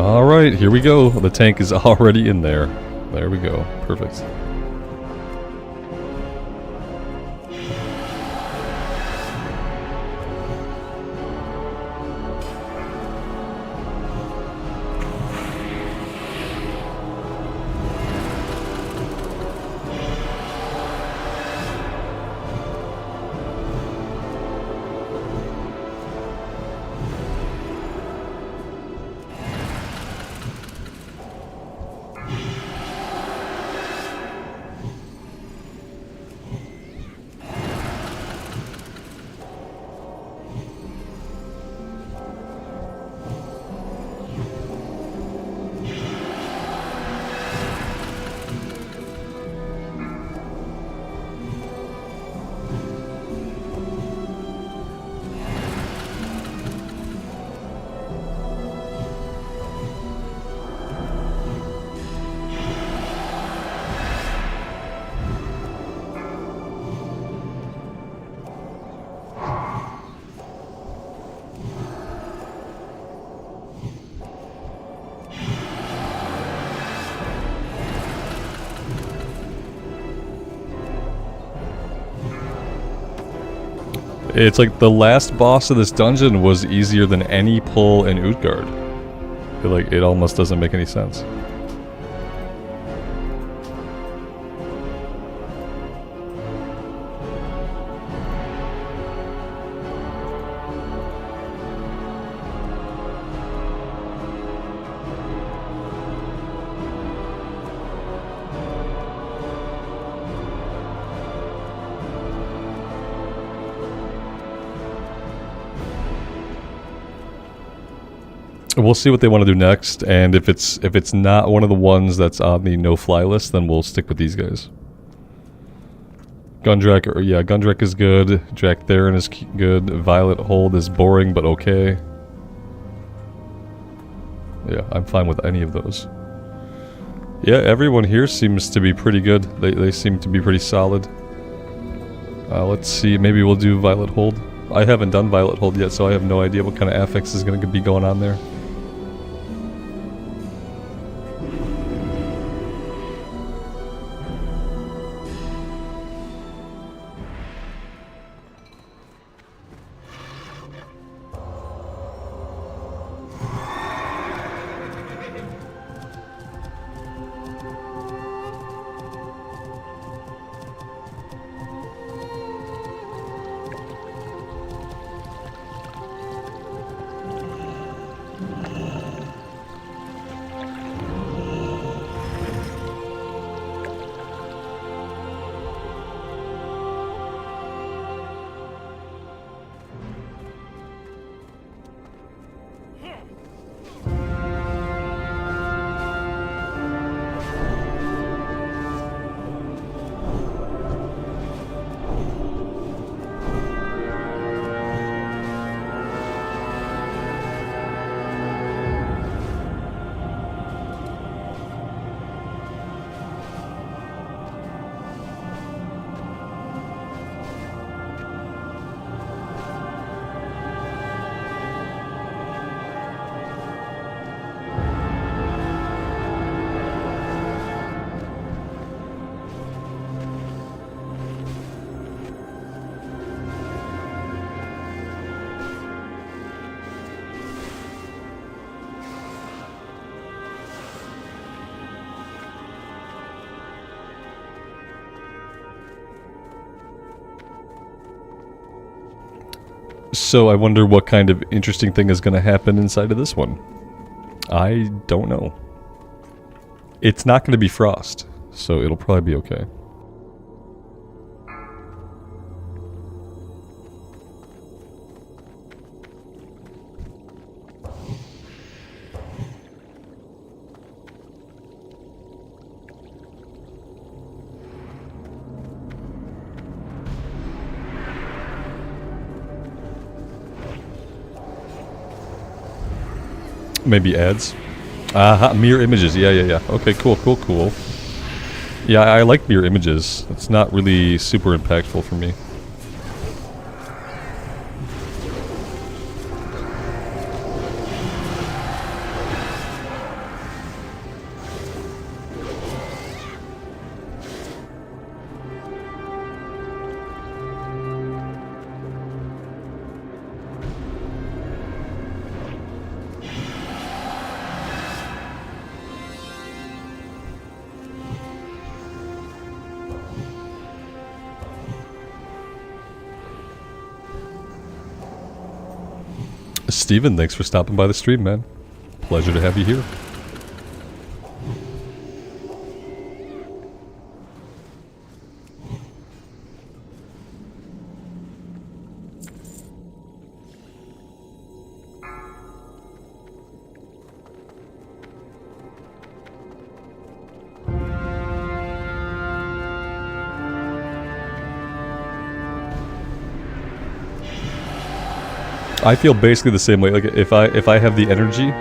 Alright, here we go. The tank is already in there. There we go. Perfect. It's like the last boss of this dungeon was easier than any pull in Utgaard. Like, it almost doesn't make any sense. We'll see what they want to do next, and if it's not one of the ones that's on the no-fly list, then we'll stick with these guys. Gundrak, yeah, Gundrak is good. Drac Theron is good. Violet Hold is boring, but okay. Yeah, I'm fine with any of those. Yeah, everyone here seems to be pretty good. They seem to be pretty solid. Let's see, maybe we'll do Violet Hold. I haven't done Violet Hold yet, so I have no idea what kind of affix is going to be going on there. So I wonder what kind of interesting thing is going to happen inside of this one. I don't know. It's not going to be Frost, so it'll probably be okay. Maybe ads. Mirror images. Yeah. Okay, cool. Yeah, I like mirror images. It's not really super impactful for me. Steven, thanks for stopping by the stream, man. Pleasure to have you here. I feel basically the same way. Like if I have the energy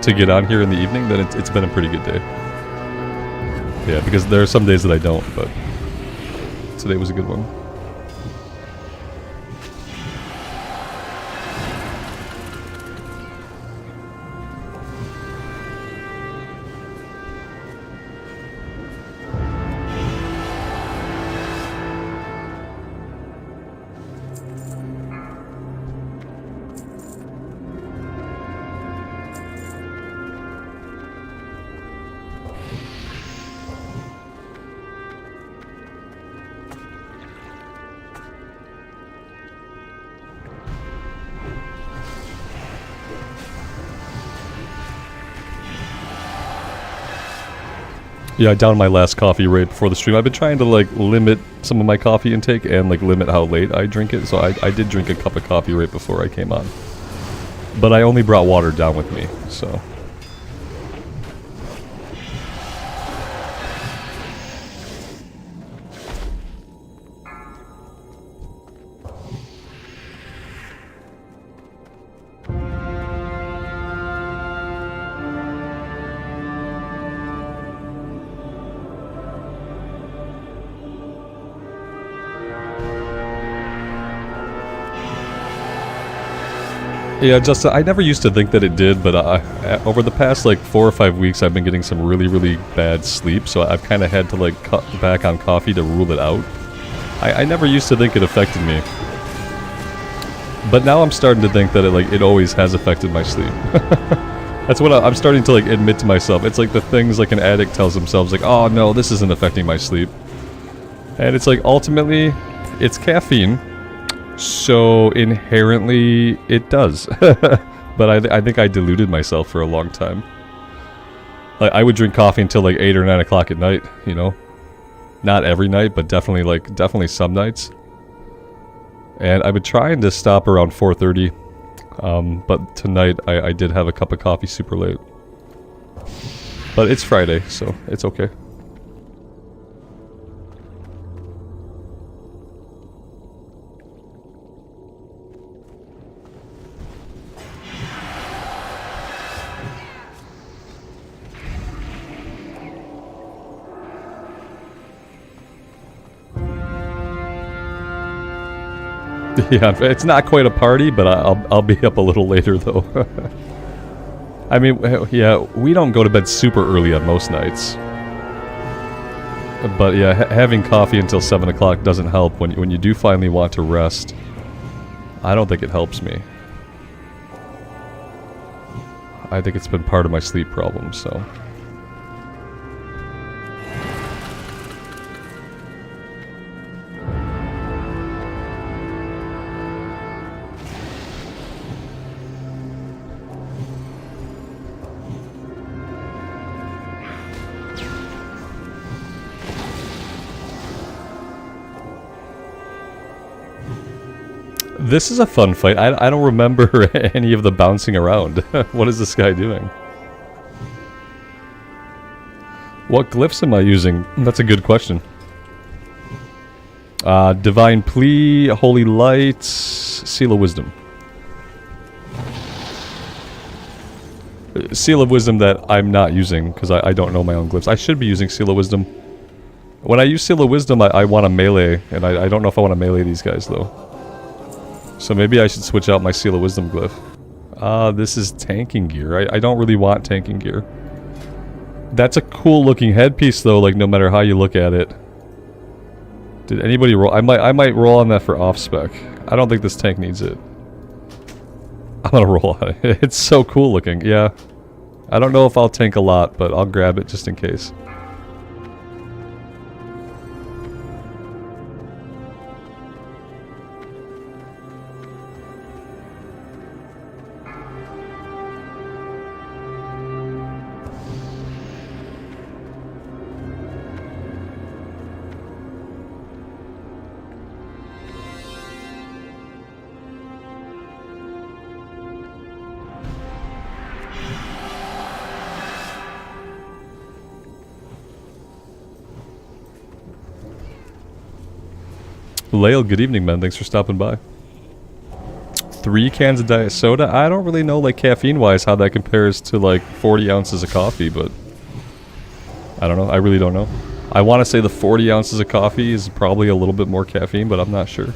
to get on here in the evening, then it's been a pretty good day. Yeah, because there are some days that I don't, but today was a good one. Yeah, I downed my last coffee right before the stream. I've been trying to like limit some of my coffee intake and like limit how late I drink it. So I did drink a cup of coffee right before I came on. But I only brought water down with me, so... Yeah, Justin, I never used to think that it did, but over the past like 4 or 5 weeks I've been getting some really, really bad sleep, so I've kind of had to like cut back on coffee to rule it out. I never used to think it affected me. But now I'm starting to think that it always has affected my sleep. That's what I'm starting to like admit to myself. It's like the things like an addict tells themselves, like, oh no, this isn't affecting my sleep. And it's like, ultimately, it's caffeine. So inherently it does. But I think I deluded myself for a long time. Like I would drink coffee until like 8 or 9 o'clock at night, you know. Not every night, but definitely some nights. And I've been trying to stop around 4:30. But tonight I did have a cup of coffee super late. But it's Friday, so it's okay. Yeah, it's not quite a party, but I'll be up a little later though. I mean, yeah, we don't go to bed super early on most nights. But yeah, having coffee until 7 o'clock doesn't help when you do finally want to rest. I don't think it helps me. I think it's been part of my sleep problem, so... This is a fun fight. I don't remember any of the bouncing around. What is this guy doing? What glyphs am I using? That's a good question. Divine Plea, Holy Light, Seal of Wisdom. Seal of Wisdom that I'm not using, because I don't know my own glyphs. I should be using Seal of Wisdom. When I use Seal of Wisdom, I want to melee, and I don't know if I want to melee these guys, though. So maybe I should switch out my Seal of Wisdom glyph. This is tanking gear. I don't really want tanking gear. That's a cool looking headpiece though, like no matter how you look at it. Did anybody roll? I might roll on that for off spec. I don't think this tank needs it. I'm gonna roll on it. It's so cool looking, yeah. I don't know if I'll tank a lot, but I'll grab it just in case. Lael, good evening, man. Thanks for stopping by. 3 cans of diet soda? I don't really know, like, caffeine-wise, how that compares to, like, 40 ounces of coffee, but... I don't know. I really don't know. I want to say the 40 ounces of coffee is probably a little bit more caffeine, but I'm not sure.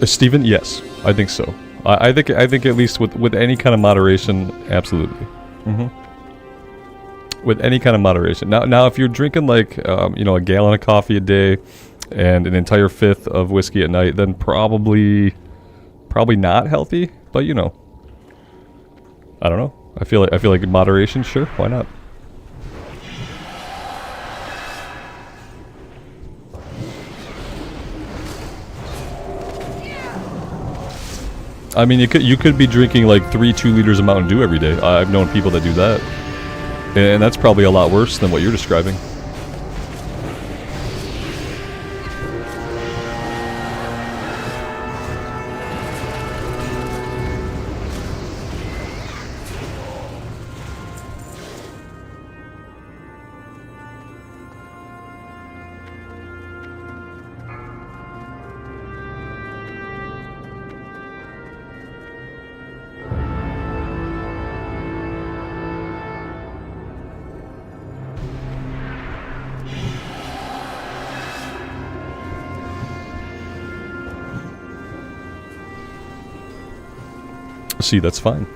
Steven, yes, I think so. I think at least with any kind of moderation, absolutely. With any kind of moderation. Now, if you're drinking like you know, a gallon of coffee a day and an entire 5th of whiskey at night, then probably not healthy. But you know, I don't know. I feel like moderation, sure, why not? I mean, you could be drinking like 2 liters of Mountain Dew every day. I've known people that do that, and that's probably a lot worse than what you're describing. See, that's fine.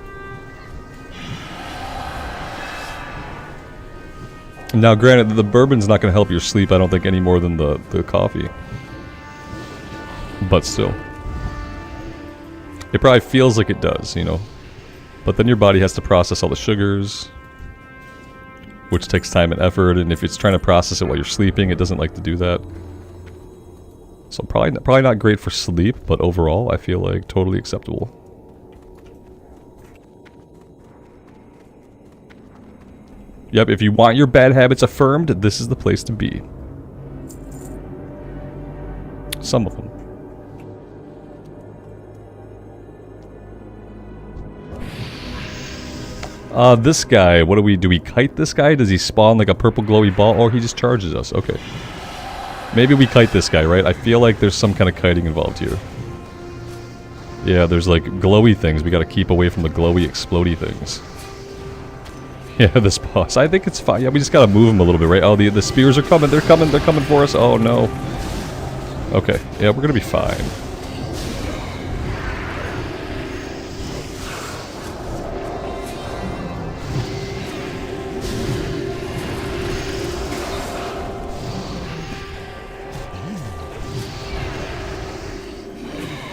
Now, granted, the bourbon's not going to help your sleep, I don't think, any more than the coffee. But still. It probably feels like it does, you know. But then your body has to process all the sugars, which takes time and effort, and if it's trying to process it while you're sleeping, it doesn't like to do that. So probably not great for sleep, but overall, I feel like totally acceptable. Yep, if you want your bad habits affirmed, this is the place to be. Some of them. This guy, what do we kite this guy? Does he spawn like a purple glowy ball? Or he just charges us, okay. Maybe we kite this guy, right? I feel like there's some kind of kiting involved here. Yeah, there's like glowy things. We gotta keep away from the glowy, explodey things. Yeah, this boss. I think it's fine. Yeah, we just gotta move him a little bit, right? Oh, the spears are coming. They're coming for us. Oh, no. Okay. Yeah, we're gonna be fine.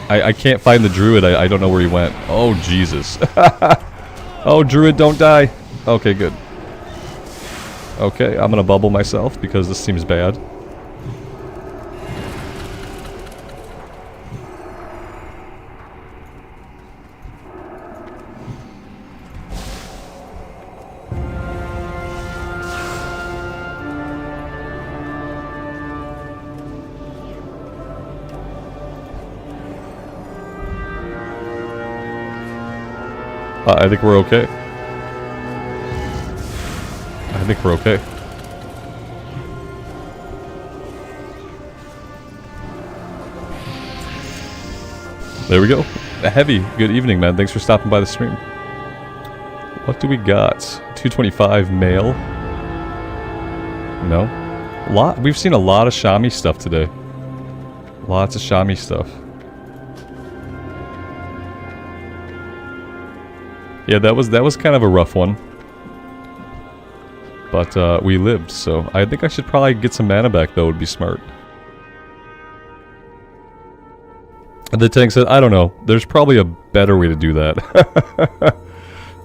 I can't find the druid. I don't know where he went. Oh, Jesus. Oh, druid, don't die. Okay, good. Okay, I'm gonna bubble myself because this seems bad. I think we're okay. I think we're okay. There we go. A heavy. Good evening, man. Thanks for stopping by the stream. What do we got? 225 male. No. We've seen a lot of Shami stuff today. Lots of Shami stuff. Yeah, that was kind of a rough one. But we lived, so I think I should probably get some mana back, though, would be smart. And the tank said, I don't know, there's probably a better way to do that.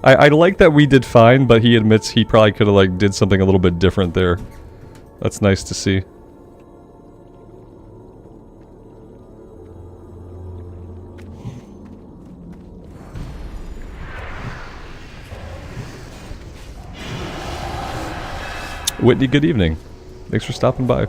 I like that we did fine, but he admits he probably could have, like, did something a little bit different there. That's nice to see. Whitney, good evening. Thanks for stopping by.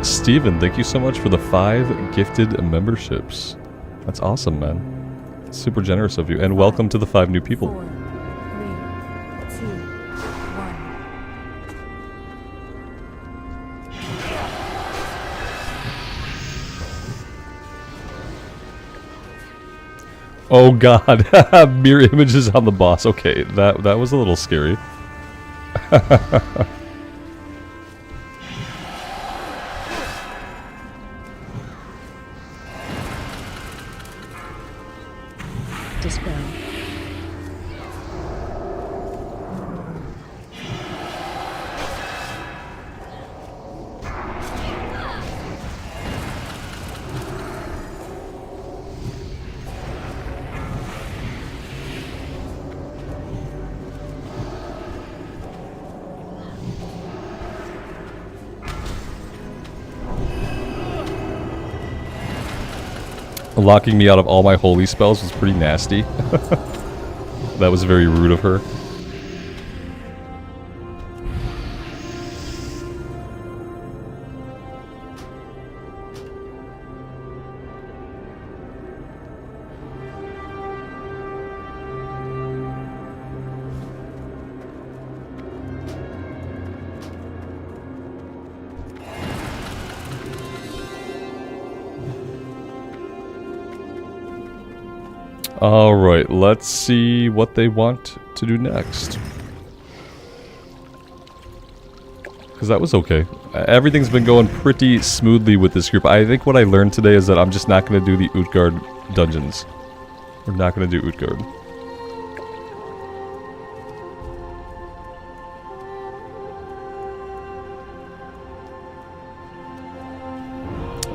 Steven, thank you so much for the 5 gifted memberships. That's awesome, man. Super generous of you. And welcome to the 5 new people. 4, 3, 2, 1. Oh god, mirror images on the boss. Okay, that was a little scary. Dispel. Locking me out of all my holy spells was pretty nasty. That was very rude of her. Alright, let's see what they want to do next. Because that was okay. Everything's been going pretty smoothly with this group. I think what I learned today is that I'm just not going to do the Utgaard dungeons. We're not going to do Utgaard.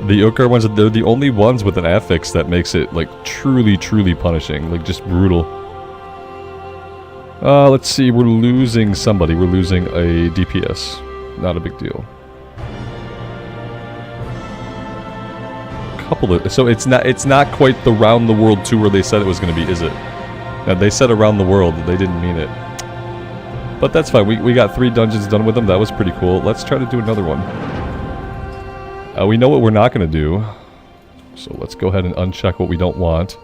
The Utgaard ones, they're the only ones with an affix that makes it, like, truly, truly punishing. Like, just brutal. Let's see, we're losing somebody. We're losing a DPS. Not a big deal. So it's not quite the round the world tour they said it was going to be, is it? Now, they said around the world, they didn't mean it. But that's fine, we got 3 dungeons done with them, that was pretty cool. Let's try to do another one. We know what we're not going to do, so let's go ahead and uncheck what we don't want.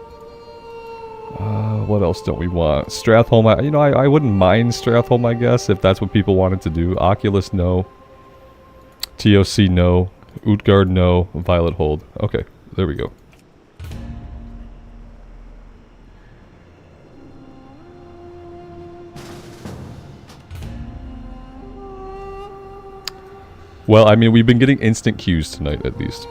What else don't we want? Stratholme, you know, I wouldn't mind Stratholme, I guess, if that's what people wanted to do. Oculus, no. TOC, no. Utgaard, no. Violet Hold. Okay, there we go. Well, I mean, we've been getting instant queues tonight, at least.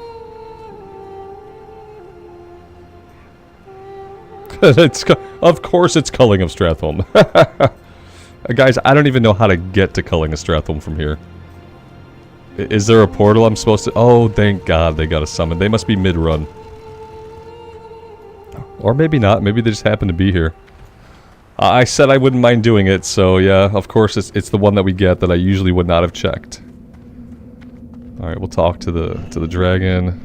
Of course it's Culling of Stratholme. Guys, I don't even know how to get to Culling of Stratholme from here. Is there a portal I'm supposed to... Oh, thank God they got a summon. They must be mid-run. Or maybe not. Maybe they just happen to be here. I said I wouldn't mind doing it, so yeah, of course it's the one that we get that I usually would not have checked. Alright, we'll talk to the dragon.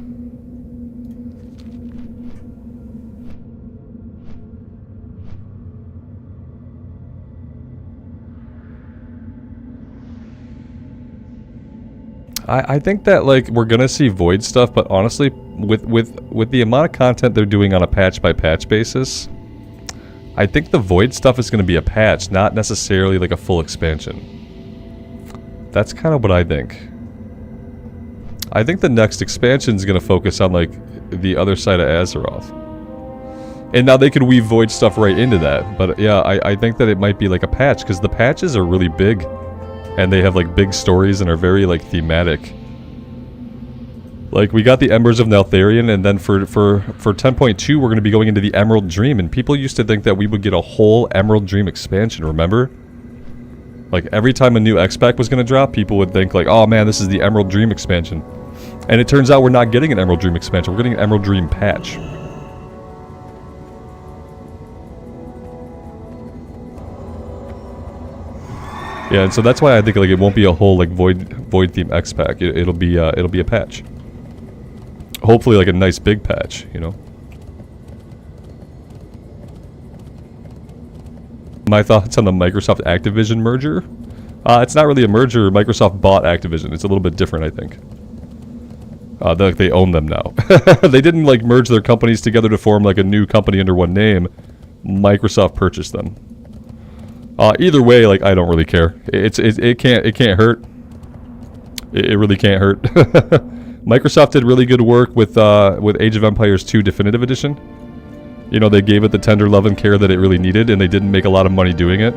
I think that, like, we're gonna see Void stuff, but honestly, with the amount of content they're doing on a patch-by-patch basis, I think the Void stuff is gonna be a patch, not necessarily, like, a full expansion. That's kind of what I think. I think the next expansion is gonna focus on, like, the other side of Azeroth. And now they could weave Void stuff right into that, but yeah, I think that it might be, like, a patch, because the patches are really big. And they have, like, big stories and are very, like, thematic. Like, we got the Embers of Neltharion, and then for 10.2, we're going to be going into the Emerald Dream. And people used to think that we would get a whole Emerald Dream expansion, remember? Like, every time a new X-Pack was going to drop, people would think, like, oh man, this is the Emerald Dream expansion. And it turns out we're not getting an Emerald Dream expansion, we're getting an Emerald Dream patch. Yeah, and so that's why I think, like, it won't be a whole, like, void theme X-Pack. It'll be a patch. Hopefully, like, a nice big patch, you know. My thoughts on the Microsoft Activision merger? It's not really a merger. Microsoft bought Activision. It's a little bit different, I think. They own them now. They didn't like merge their companies together to form like a new company under one name. Microsoft purchased them. Either way, like I don't really care. It can't hurt. It really can't hurt. Microsoft did really good work with Age of Empires 2 Definitive Edition. You know, they gave it the tender love and care that it really needed, and they didn't make a lot of money doing it.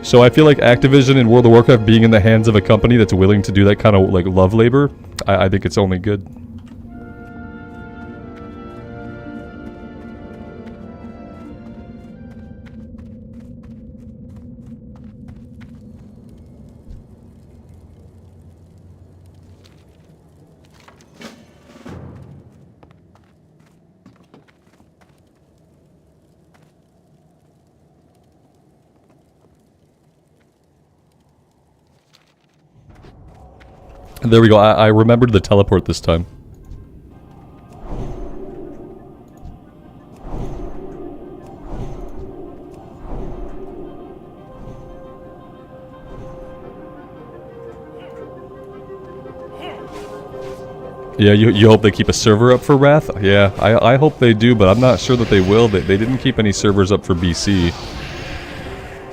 So I feel like Activision and World of Warcraft being in the hands of a company that's willing to do that kind of like love labor, I think it's only good. There we go. I remembered the teleport this time. Yeah, you hope they keep a server up for Wrath? Yeah, I hope they do, but I'm not sure that they will. They didn't keep any servers up for BC.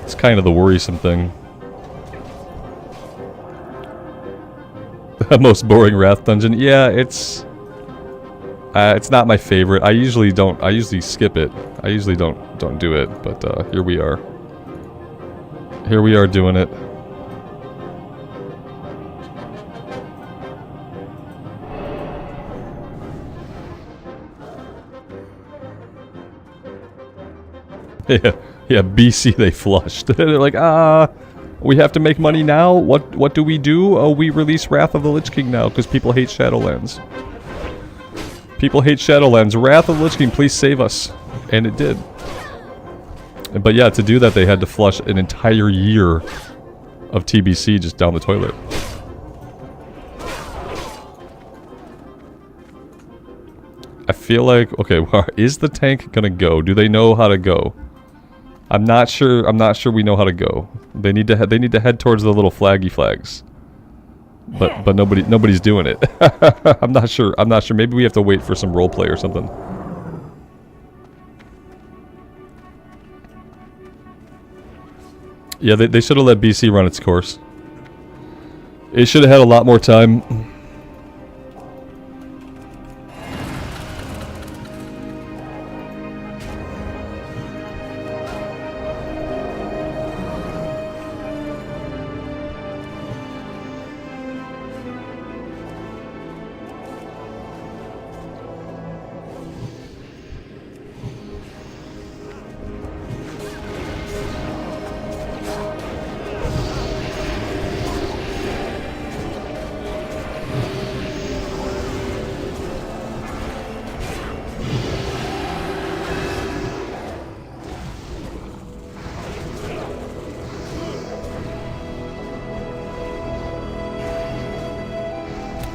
It's kind of the worrisome thing. Most boring Wrath dungeon. Yeah, it's not my favorite. I usually skip it. I usually don't do it, but here we are. Here we are doing it. Yeah, BC they flushed. They're like, we have to make money now? What do we do? Oh, we release Wrath of the Lich King now, because people hate Shadowlands. People hate Shadowlands. Wrath of the Lich King, please save us. And it did. But yeah, to do that they had to flush an entire year of TBC just down the toilet. I feel like, okay, is the tank gonna go? Do they know how to go? I'm not sure we know how to go. They need to head towards the little flaggy flags. But nobody's doing it. I'm not sure. Maybe we have to wait for some roleplay or something. Yeah, they should have let BC run its course. It should have had a lot more time.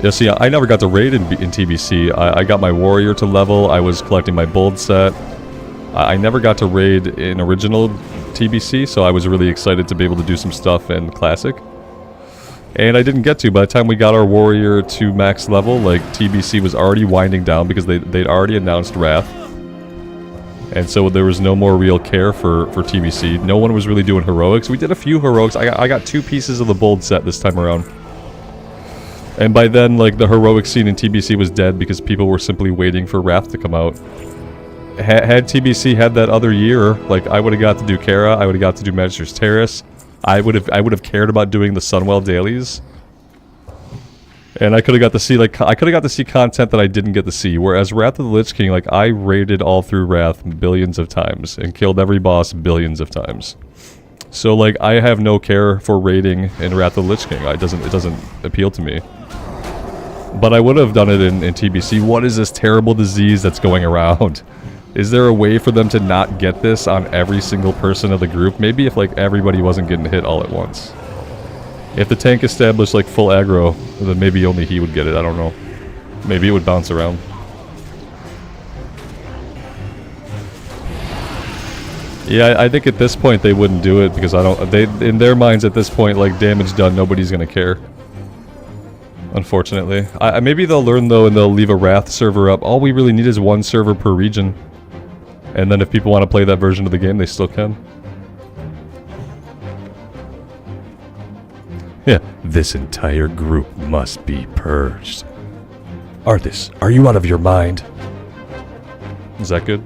Yeah, see, I never got to raid in TBC. I got my warrior to level, I was collecting my bold set. I never got to raid in original TBC, so I was really excited to be able to do some stuff in Classic. And I didn't get to. By the time we got our warrior to max level, like, TBC was already winding down because they'd already announced Wrath. And so there was no more real care for TBC. No one was really doing heroics. We did a few heroics. I got 2 pieces of the bold set this time around. And by then, like, the heroic scene in TBC was dead because people were simply waiting for Wrath to come out. Had TBC had that other year, like, I would have got to do Kara, I would have got to do Magister's Terrace, I would have cared about doing the Sunwell dailies. And I could have got to see, like, content that I didn't get to see. Whereas Wrath of the Lich King, like, I raided all through Wrath billions of times and killed every boss billions of times. So, like, I have no care for raiding in Wrath of the Lich King. It doesn't appeal to me. But I would have done it in TBC. What is this terrible disease that's going around? Is there a way for them to not get this on every single person of the group? Maybe if, like, everybody wasn't getting hit all at once. If the tank established, like, full aggro, then maybe only he would get it. I don't know. Maybe it would bounce around. Yeah, I think at this point they wouldn't do it because in their minds at this point, like, damage done, nobody's gonna care. Unfortunately. Maybe they'll learn though and they'll leave a Wrath server up. All we really need is one server per region. And then if people want to play that version of the game, they still can. Yeah, this entire group must be purged. Arthas, are you out of your mind? Is that good?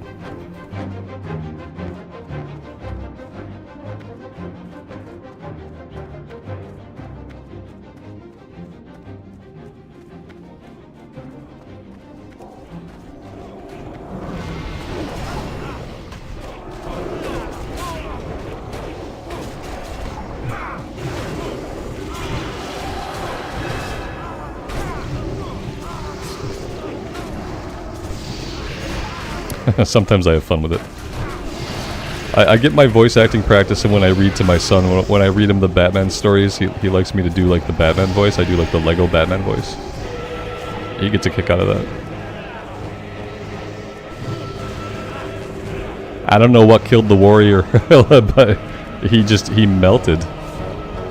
Sometimes I have fun with it. I get my voice acting practice and when I read to my son. When I read him the Batman stories, he likes me to do like the Batman voice. I do like the Lego Batman voice. He gets a kick out of that. I don't know what killed the warrior, but he melted.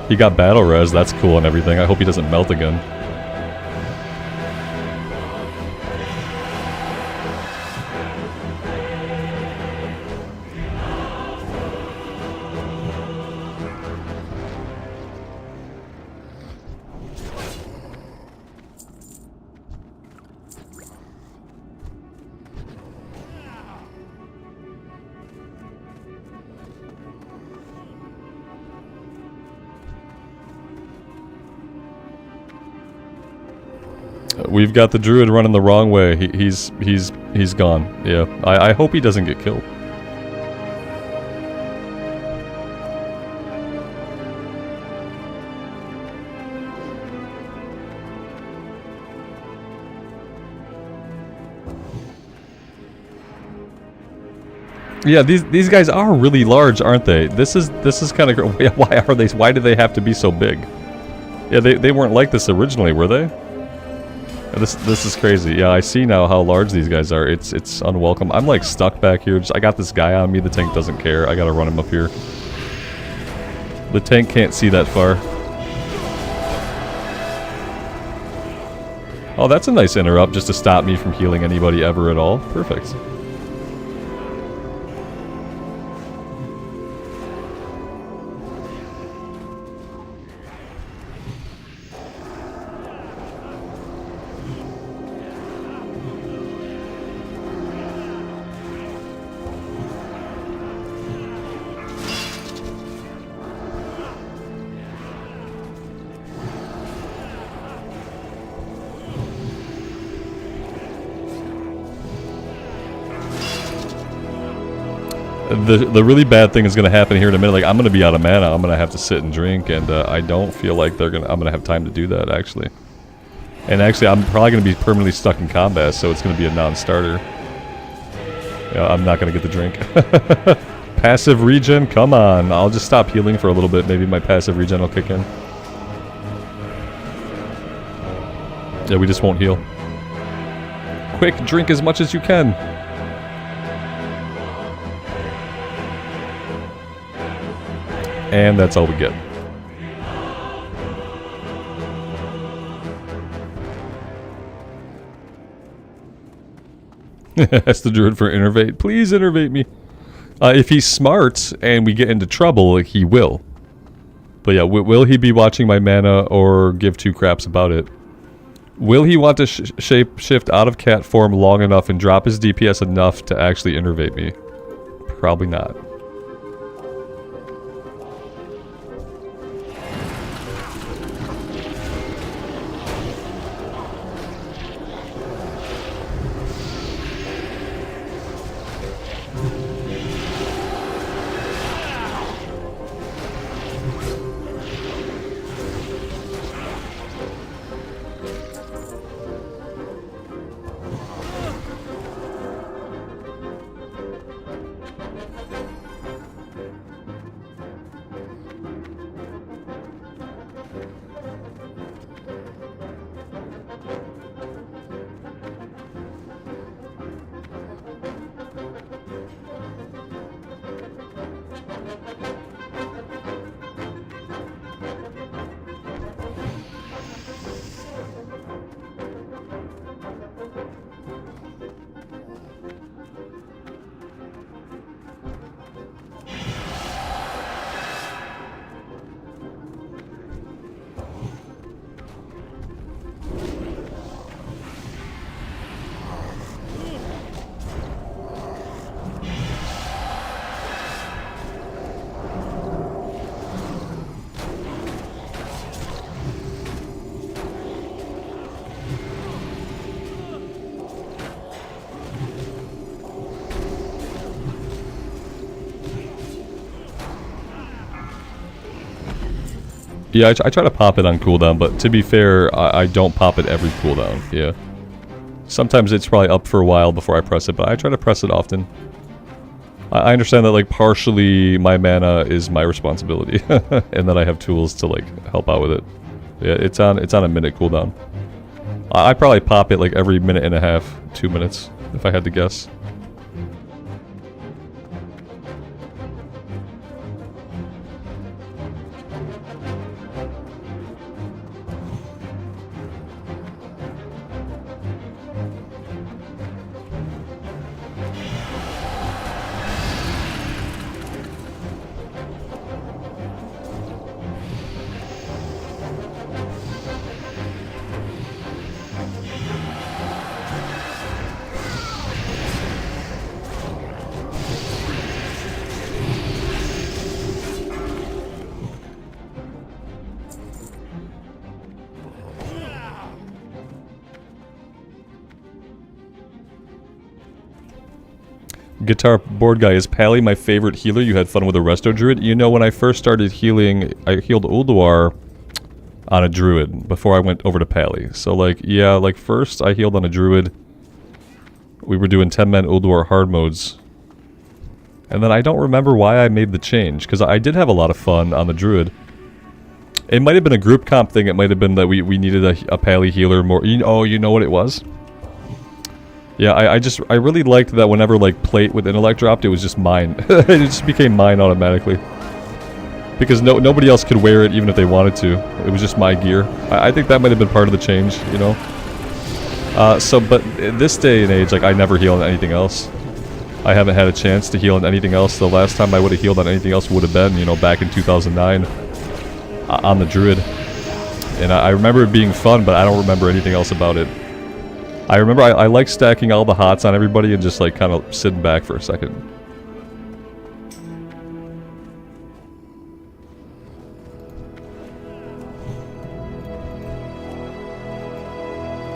He got battle res, that's cool and everything. I hope he doesn't melt again. We've got the druid running the wrong way. He's gone. Yeah. I hope he doesn't get killed. Yeah, these guys are really large, aren't they? This is kind of why are they? Why do they have to be so big? Yeah, they weren't like this originally, were they? This is crazy. Yeah, I see now how large these guys are. It's unwelcome. I'm like stuck back here. I got this guy on me. The tank doesn't care. I gotta run him up here. The tank can't see that far. Oh, that's a nice interrupt just to stop me from healing anybody ever at all. Perfect. The really bad thing is going to happen here in a minute. Like, I'm going to be out of mana. I'm going to have to sit and drink, and I don't feel like I'm going to have time to do that, actually. And actually, I'm probably going to be permanently stuck in combat, so it's going to be a non-starter. Yeah, I'm not going to get the drink. Passive regen? Come on. I'll just stop healing for a little bit. Maybe my passive regen will kick in. Yeah, we just won't heal. Quick, drink as much as you can. And that's all we get. Ask the druid for innervate. Please innervate me. If he's smart and we get into trouble, he will. But yeah, will he be watching my mana or give two craps about it? Will he want to shape shift out of cat form long enough and drop his DPS enough to actually innervate me? Probably not. Yeah, I try to pop it on cooldown, but to be fair, I don't pop it every cooldown, yeah. Sometimes it's probably up for a while before I press it, but I try to press it often. I understand that, like, partially my mana is my responsibility, and that I have tools to, like, help out with it. Yeah, it's on a minute cooldown. I probably pop it, like, every minute and a half, 2 minutes, if I had to guess. Guitar board guy, is Pally my favorite healer? You had fun with a resto druid? You know, when I first started healing, I healed Ulduar on a druid before I went over to Pally. So, like, yeah, like, first I healed on a druid. We were doing 10-man Ulduar hard modes. And then I don't remember why I made the change, because I did have a lot of fun on the druid. It might have been a group comp thing. It might have been that we needed a Pally healer more. You know what it was? Yeah, I really liked that whenever, like, plate with intellect dropped, it was just mine. It just became mine automatically. Because nobody else could wear it even if they wanted to. It was just my gear. I think that might have been part of the change, you know? But in this day and age, like, I never heal on anything else. I haven't had a chance to heal on anything else. The last time I would have healed on anything else would have been, you know, back in 2009. On the druid. And I remember it being fun, but I don't remember anything else about it. I remember I like stacking all the hots on everybody and just, like, kind of sitting back for a second.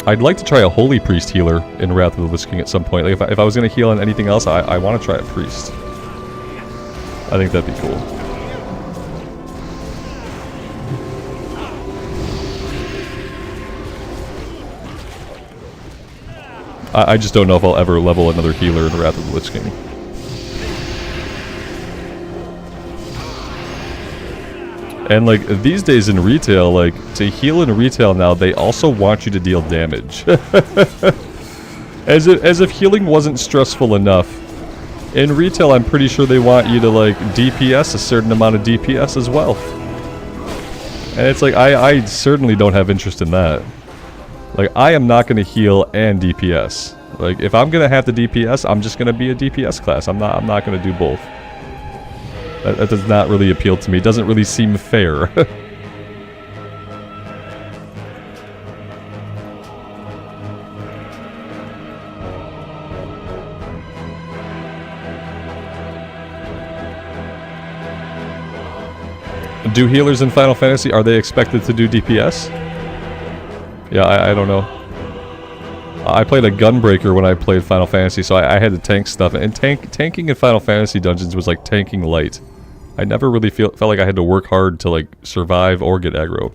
I'd like to try a Holy Priest healer in Wrath of the Lich King at some point. Like, if I was going to heal on anything else, I want to try a Priest. I think that'd be cool. I just don't know if I'll ever level another healer in Wrath of the Lich King. And, like, these days in retail, like, to heal in retail now, they also want you to deal damage. As if healing wasn't stressful enough. In retail, I'm pretty sure they want you to, like, DPS a certain amount of DPS as well. And it's like, I certainly don't have interest in that. Like, I am not going to heal and DPS. Like, if I'm going to have the DPS, I'm just going to be a DPS class. I'm not going to do both. That does not really appeal to me. It doesn't really seem fair. Do healers in Final Fantasy, are they expected to do DPS? Yeah, I don't know. I played a Gunbreaker when I played Final Fantasy, so I had to tank stuff. And tanking in Final Fantasy dungeons was like tanking light. I never really felt like I had to work hard to, like, survive or get aggro.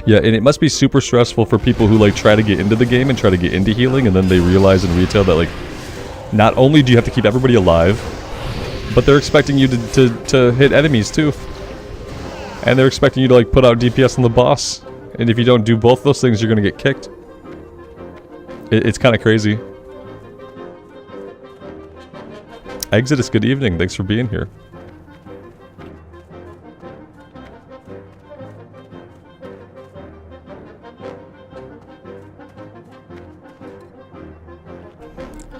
Yeah, and it must be super stressful for people who, like, try to get into the game and try to get into healing, and then they realize in retail that, like, not only do you have to keep everybody alive, but they're expecting you to hit enemies too. And they're expecting you to, like, put out DPS on the boss. And if you don't do both those things, you're gonna get kicked. It's kind of crazy. Exodus, good evening. Thanks for being here.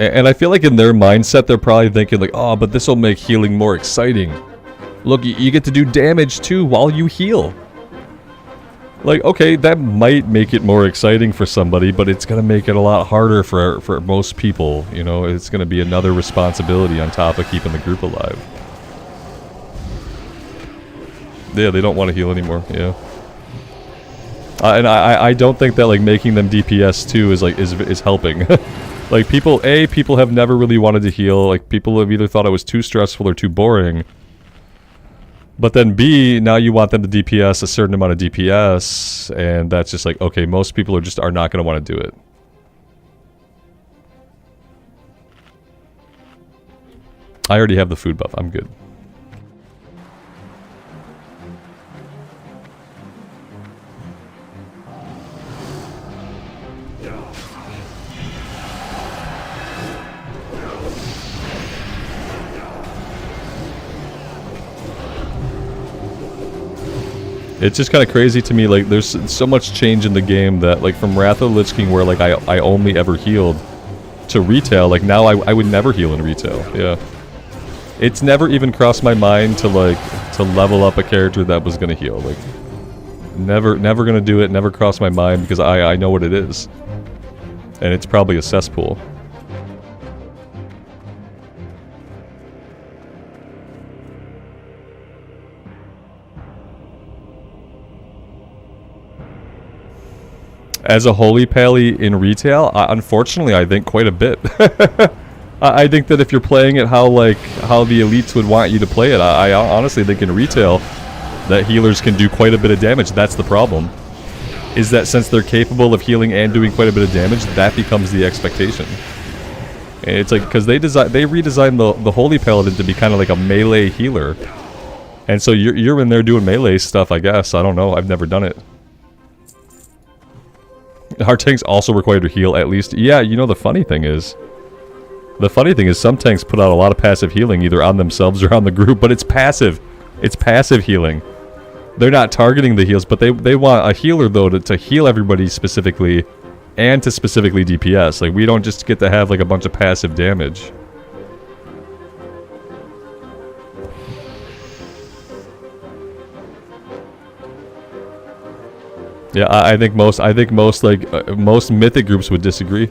And I feel like in their mindset, they're probably thinking like, oh, but this will make healing more exciting. Look, you get to do damage too while you heal. Like, okay, that might make it more exciting for somebody, but it's going to make it a lot harder for most people. You know, it's going to be another responsibility on top of keeping the group alive. Yeah, they don't want to heal anymore. Yeah. And I don't think that like making them DPS too is like is helping. Like people have never really wanted to heal. Like people have either thought it was too stressful or too boring. But then B, now you want them to DPS a certain amount of DPS, and that's just like, okay, most people are not going to want to do it. I already have the food buff. I'm good. It's just kind of crazy to me, like, there's so much change in the game that, like, from Wrath of the Lich King, where, like, I only ever healed, to retail, like, now I would never heal in retail, yeah. It's never even crossed my mind to, like, to level up a character that was gonna heal, like, never gonna do it, never crossed my mind, because I know what it is. And it's probably a cesspool. As a holy pally in retail, unfortunately, I think quite a bit. I think that if you're playing it how the elites would want you to play it, I honestly think in retail that healers can do quite a bit of damage. That's the problem. Is that since they're capable of healing and doing quite a bit of damage, that becomes the expectation. And it's like, because they redesigned the holy paladin to be kind of like a melee healer. And so you're in there doing melee stuff, I guess. I don't know. I've never done it. Our tanks also required to heal at least. Yeah, you know, the funny thing is some tanks put out a lot of passive healing either on themselves or on the group, but it's passive. It's passive healing. They're not targeting the heals, but they want a healer though to heal everybody specifically and to specifically DPS. Like, we don't just get to have like a bunch of passive damage. Yeah, I think most mythic groups would disagree.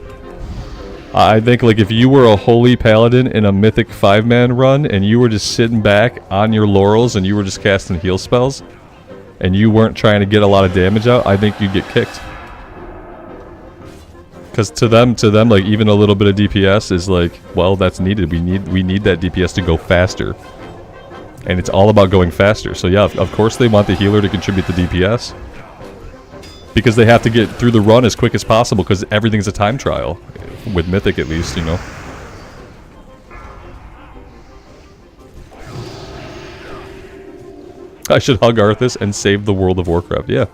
I think like if you were a holy paladin in a mythic 5-man run and you were just sitting back on your laurels and you were just casting heal spells and you weren't trying to get a lot of damage out, I think you'd get kicked. Because to them like even a little bit of DPS is like, well, that's needed. We need that DPS to go faster. And it's all about going faster. So yeah, of course they want the healer to contribute the DPS. Because they have to get through the run as quick as possible because everything's a time trial. With Mythic at least, you know. I should hug Arthas and save the world of Warcraft, yeah.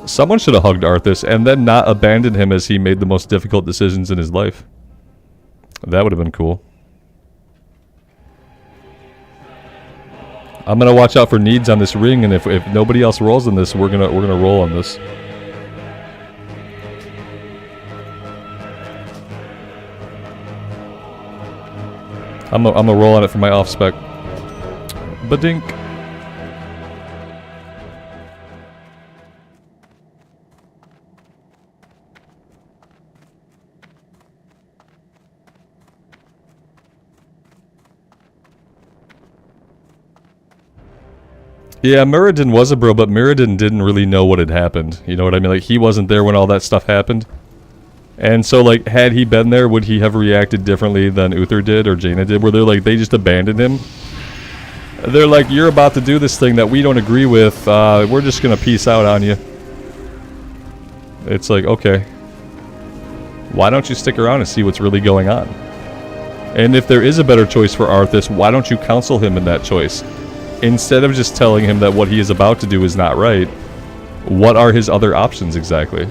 Someone should have hugged Arthas and then not abandoned him as he made the most difficult decisions in his life. That would have been cool. I'm gonna watch out for needs on this ring, and if nobody else rolls on this, we're gonna roll on this. I'm gonna roll on it for my off spec. Badink. Yeah, Muradin was a bro, but Muradin didn't really know what had happened. You know what I mean? Like, he wasn't there when all that stuff happened. And so, like, had he been there, would he have reacted differently than Uther did or Jaina did? Where they're like, they just abandoned him? They're like, you're about to do this thing that we don't agree with. We're just gonna peace out on you. It's like, okay. Why don't you stick around and see what's really going on? And if there is a better choice for Arthas, why don't you counsel him in that choice? Instead of just telling him that what he is about to do is not right, what are his other options exactly?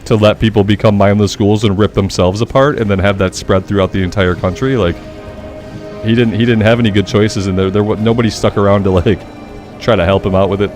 To let people become mindless ghouls and rip themselves apart and then have that spread throughout the entire country? Like, he didn't have any good choices, and nobody stuck around to like try to help him out with it.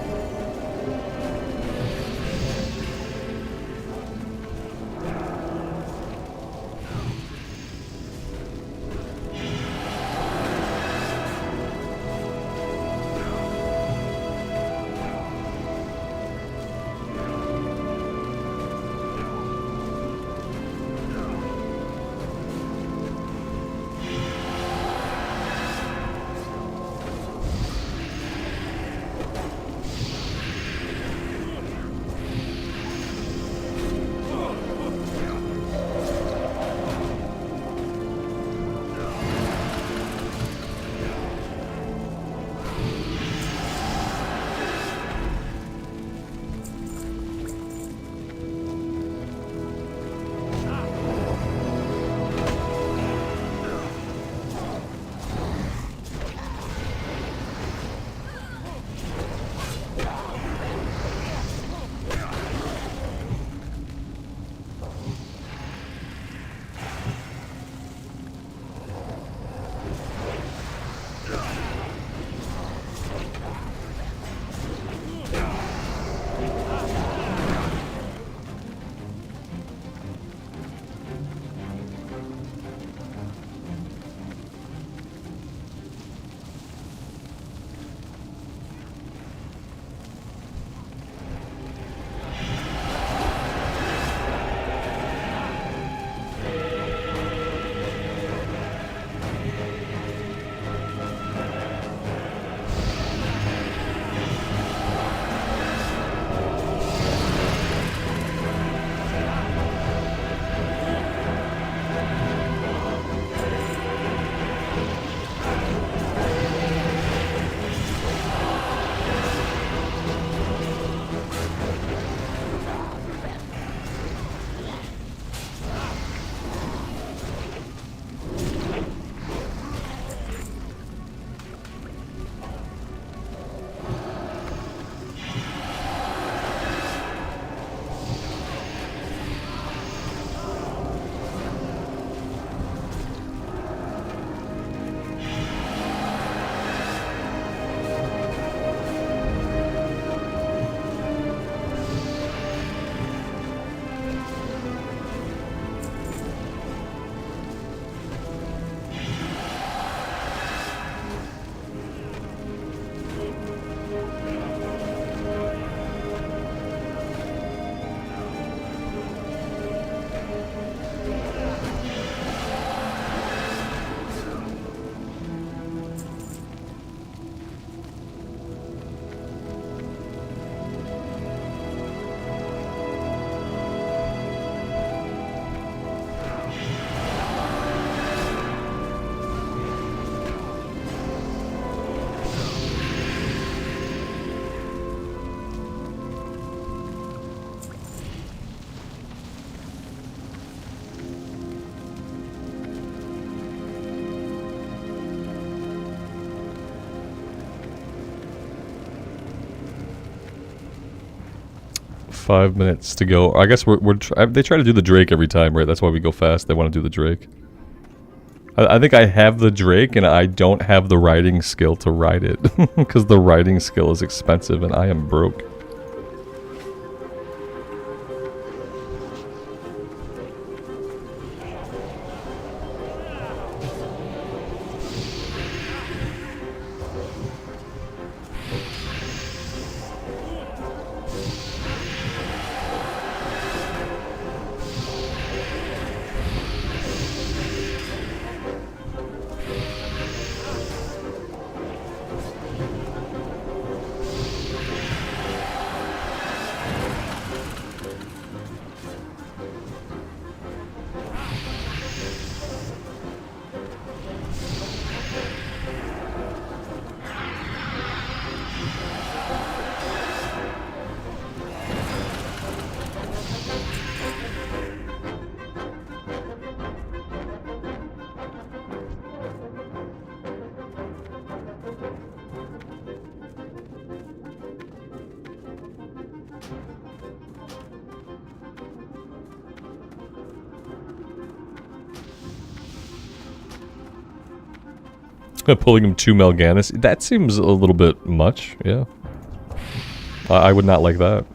5 minutes to go. I guess they try to do the Drake every time, right? That's why we go fast. They want to do the Drake. I think I have the Drake, and I don't have the riding skill to ride it. Because the riding skill is expensive, and I am broke. Pulling him to Mal'Ganis. That seems a little bit much, yeah. I would not like that.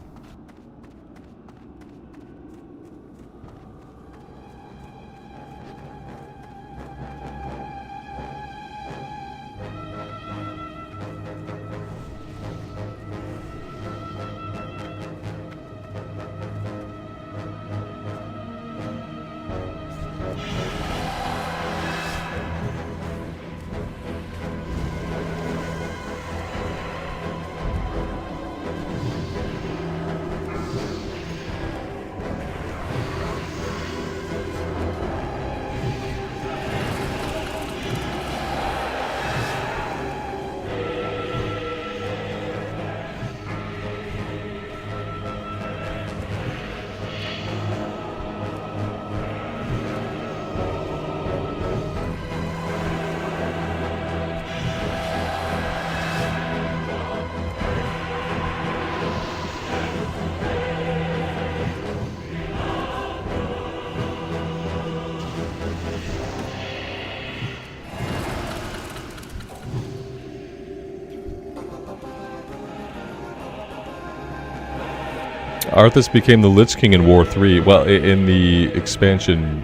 Arthas became the Lich King in War 3. Well, in the expansion,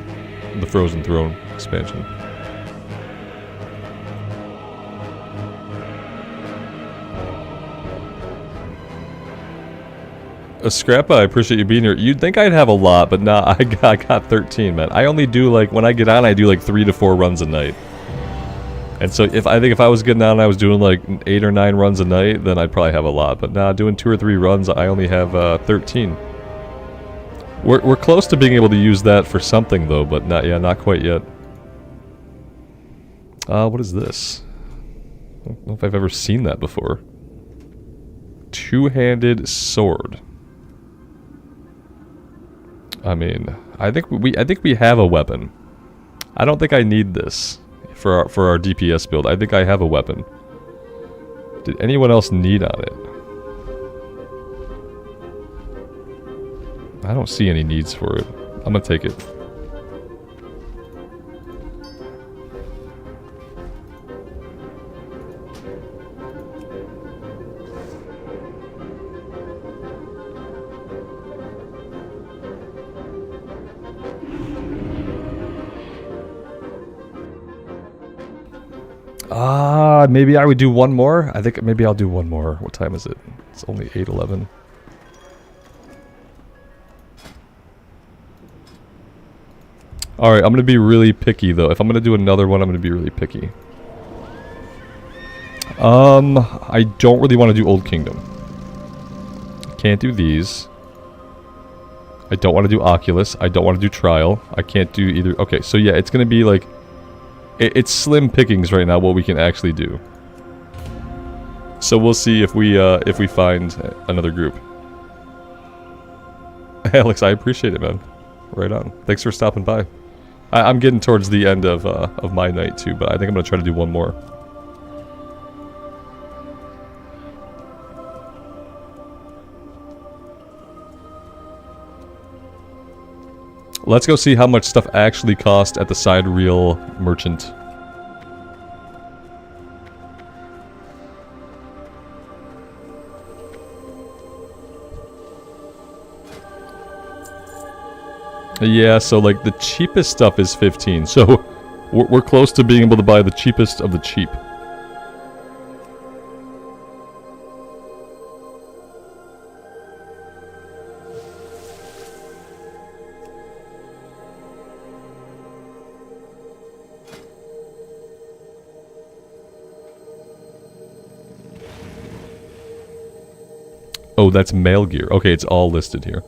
the Frozen Throne expansion. Scrappa, I appreciate you being here. You'd think I'd have a lot, but nah, I got 13, man. I only do, like, when I get on, I do like 3 to 4 runs a night. And so if I was getting on and I was doing like 8 or 9 runs a night, then I'd probably have a lot. But nah, doing 2 or 3 runs, I only have 13. We're close to being able to use that for something though, but not quite yet. What is this? I don't know if I've ever seen that before. Two-handed sword. I mean, I think we have a weapon. I don't think I need this for our DPS build. I think I have a weapon. Did anyone else need on it? I don't see any needs for it. I'm gonna take it. Maybe I would do one more. I think maybe I'll do one more. What time is it? It's only 8:11. Alright, I'm gonna be really picky though. If I'm gonna do another one, I'm gonna be really picky. I don't really want to do Old Kingdom. Can't do these. I don't want to do Oculus. I don't want to do Trial. I can't do either. Okay, so yeah, it's gonna be like... It's slim pickings right now what we can actually do. So we'll see if we find another group. Alex, I appreciate it, man. Right on. Thanks for stopping by. I'm getting towards the end of my night too, but I think I'm gonna try to do one more. Let's go see how much stuff actually cost at the side reel merchant. Yeah, so like the cheapest stuff is 15, so we're close to being able to buy the cheapest of the cheap. Oh, that's mail gear. Okay, it's all listed here.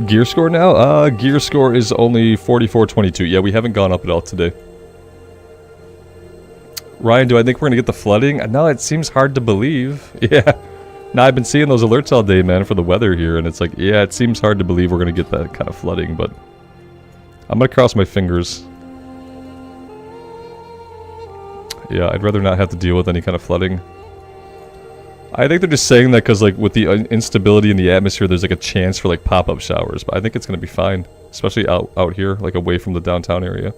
Gear score now? Gear score is only 4422. Yeah, we haven't gone up at all today. Ryan, do I think we're gonna get the flooding? No, it seems hard to believe. Yeah. No, I've been seeing those alerts all day, man, for the weather here, and it's like, yeah, it seems hard to believe we're gonna get that kind of flooding, but I'm gonna cross my fingers. Yeah, I'd rather not have to deal with any kind of flooding. I think they're just saying that because, like, with the instability in the atmosphere, there's, like, a chance for, like, pop-up showers. But I think it's going to be fine. Especially out here, like, away from the downtown area.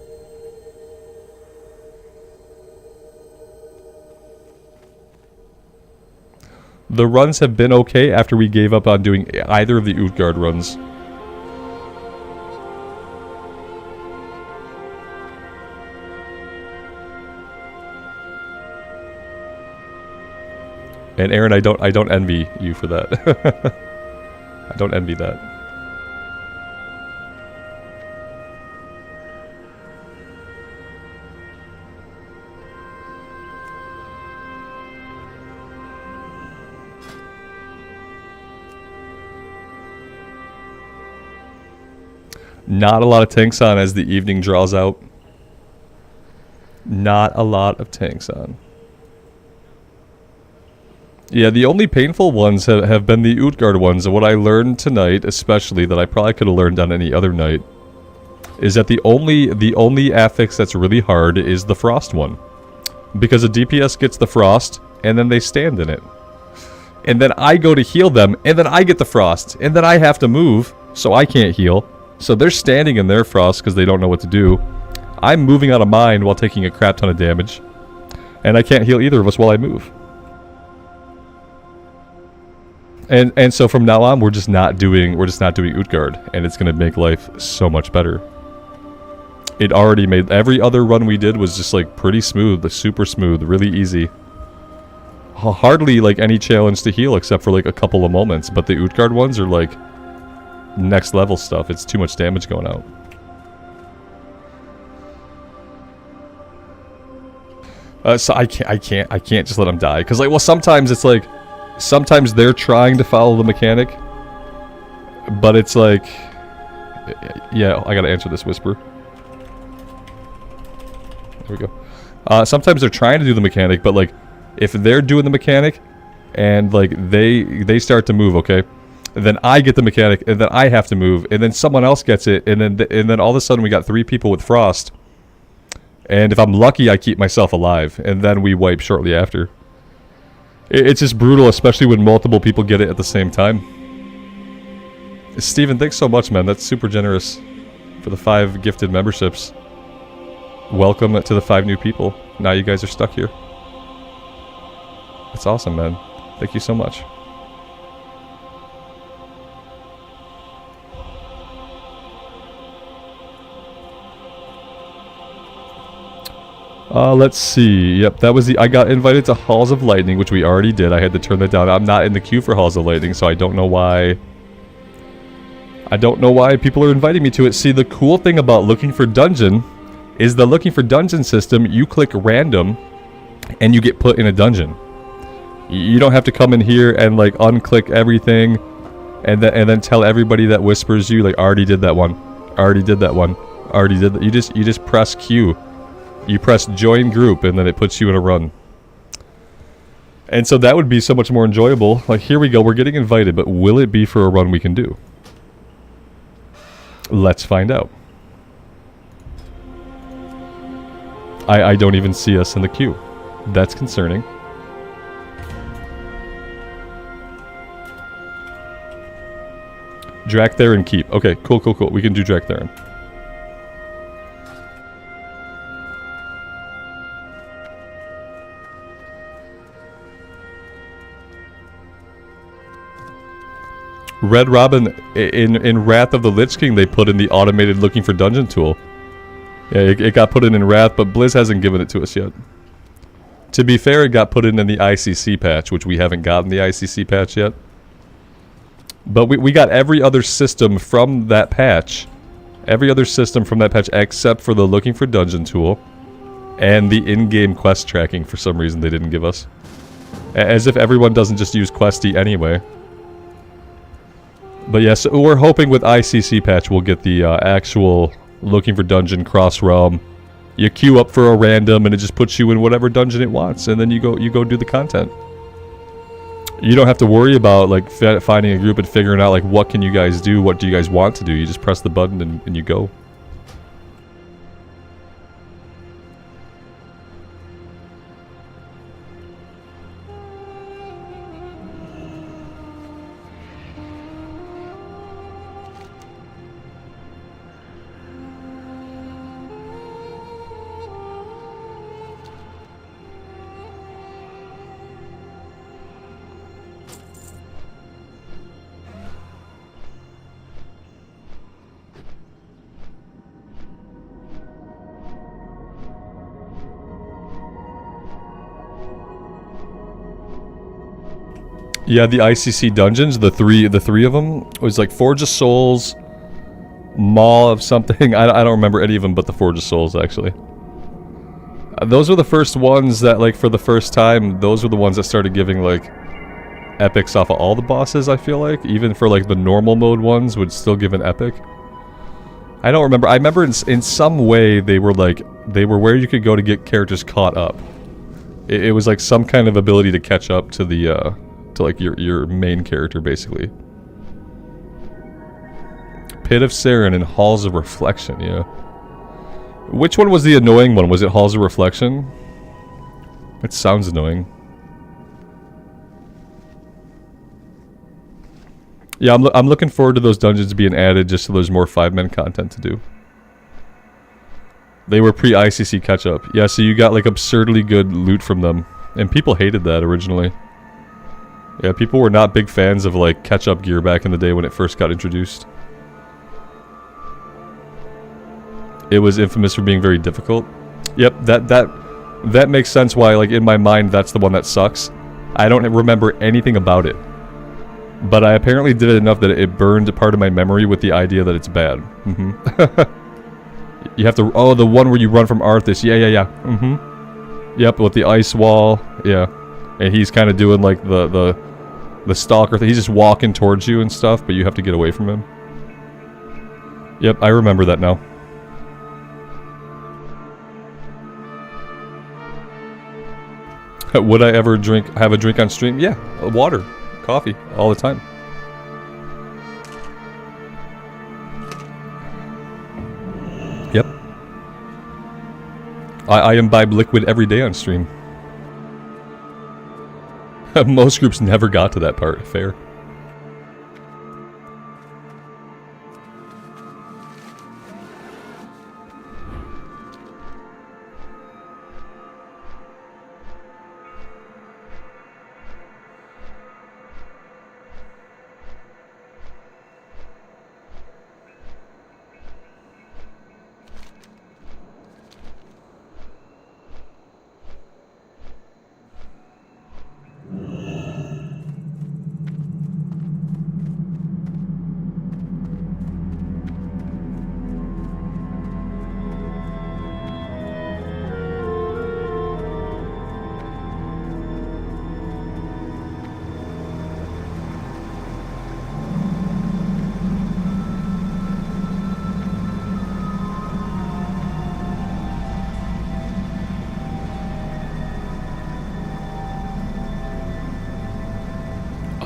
The runs have been okay after we gave up on doing either of the Utgaard runs. And Aaron, I don't envy you for that. I don't envy that. Not a lot of tanks on as the evening draws out. Not a lot of tanks on. Yeah, the only painful ones have been the Utgaard ones, and what I learned tonight, especially, that I probably could have learned on any other night, is that the only affix that's really hard is the Frost one. Because a DPS gets the Frost, and then they stand in it. And then I go to heal them, and then I get the Frost, and then I have to move, so I can't heal. So they're standing in their Frost because they don't know what to do. I'm moving out of mine while taking a crap ton of damage. And I can't heal either of us while I move. And so from now on, we're just not doing Utgaard, and it's gonna make life so much better. It already made every other run we did was just like pretty smooth, super smooth, really easy. Hardly like any challenge to heal except for like a couple of moments, but the Utgaard ones are like next level stuff. It's too much damage going out. So I can't just let them die, because like, well, sometimes it's like. Sometimes they're trying to follow the mechanic, but it's like, yeah, I gotta answer this whisper. There we go. Sometimes they're trying to do the mechanic, but like, if they're doing the mechanic, and like they start to move, okay, then I get the mechanic, and then I have to move, and then someone else gets it, and then all of a sudden we got 3 people with Frost, and if I'm lucky, I keep myself alive, and then we wipe shortly after. It's just brutal, especially when multiple people get it at the same time. Steven, thanks so much, man. That's super generous for the 5 gifted memberships. Welcome to the 5 new people. Now you guys are stuck here. That's awesome, man. Thank you so much. Let's see. Yep, that was the... I got invited to Halls of Lightning, which we already did. I had to turn that down. I'm not in the queue for Halls of Lightning, so I don't know why... I don't know why people are inviting me to it. See, the cool thing about looking for dungeon is the looking for dungeon system, you click random, and you get put in a dungeon. You don't have to come in here and, like, unclick everything, and then tell everybody that whispers you, like, already did that one. Already did that one. Already did that. You just press Q. You press join group and then it puts you in a run. And so that would be so much more enjoyable. Like, here we go, we're getting invited, but will it be for a run we can do? Let's find out. I don't even see us in the queue. That's concerning. Draktherin keep. Okay, cool. We can do Draktherin. Red Robin, in Wrath of the Lich King, they put in the automated looking for dungeon tool. Yeah, it got put in Wrath, but Blizz hasn't given it to us yet. To be fair, it got put in the ICC patch, which we haven't gotten the ICC patch yet. But we got every other system from that patch. Every other system from that patch except for the looking for dungeon tool. And the in-game quest tracking for some reason they didn't give us. As if everyone doesn't just use Questie anyway. But yes, we're hoping with ICC patch we'll get the actual looking for dungeon cross realm. You queue up for a random and it just puts you in whatever dungeon it wants, and then you go do the content. You don't have to worry about like finding a group and figuring out like what can you guys do, what do you guys want to do. You just press the button and you go. Yeah, the ICC dungeons, the three of them, was like Forge of Souls, Maw of something. I don't remember any of them but the Forge of Souls, actually. Those were the first ones that, like, for the first time, those were the ones that started giving, like, epics off of all the bosses, I feel like. Even for, like, the normal mode ones would still give an epic. I don't remember. I remember in some way they were, like, they were where you could go to get characters caught up. It was, like, some kind of ability to catch up to the, to like your main character, basically. Pit of Saren and Halls of Reflection, yeah. Which one was the annoying one? Was it Halls of Reflection? It sounds annoying. Yeah, I'm looking forward to those dungeons being added just so there's more 5-man content to do. They were pre-ICC catch-up. Yeah, so you got like absurdly good loot from them. And people hated that originally. Yeah, people were not big fans of, like, catch-up gear back in the day when it first got introduced. It was infamous for being very difficult. Yep, that makes sense why, like, in my mind, that's the one that sucks. I don't remember anything about it. But I apparently did it enough that it burned a part of my memory with the idea that it's bad. You have to... Oh, the one where you run from Arthas. Yeah. Yep, with the ice wall. Yeah. And he's kind of doing, like, the stalker thing. He's just walking towards you and stuff, but you have to get away from him. Yep, I remember that now. Would I ever have a drink on stream? Yeah, water, coffee, all the time. Yep. I imbibe liquid every day on stream. Most groups never got to that part. Fair.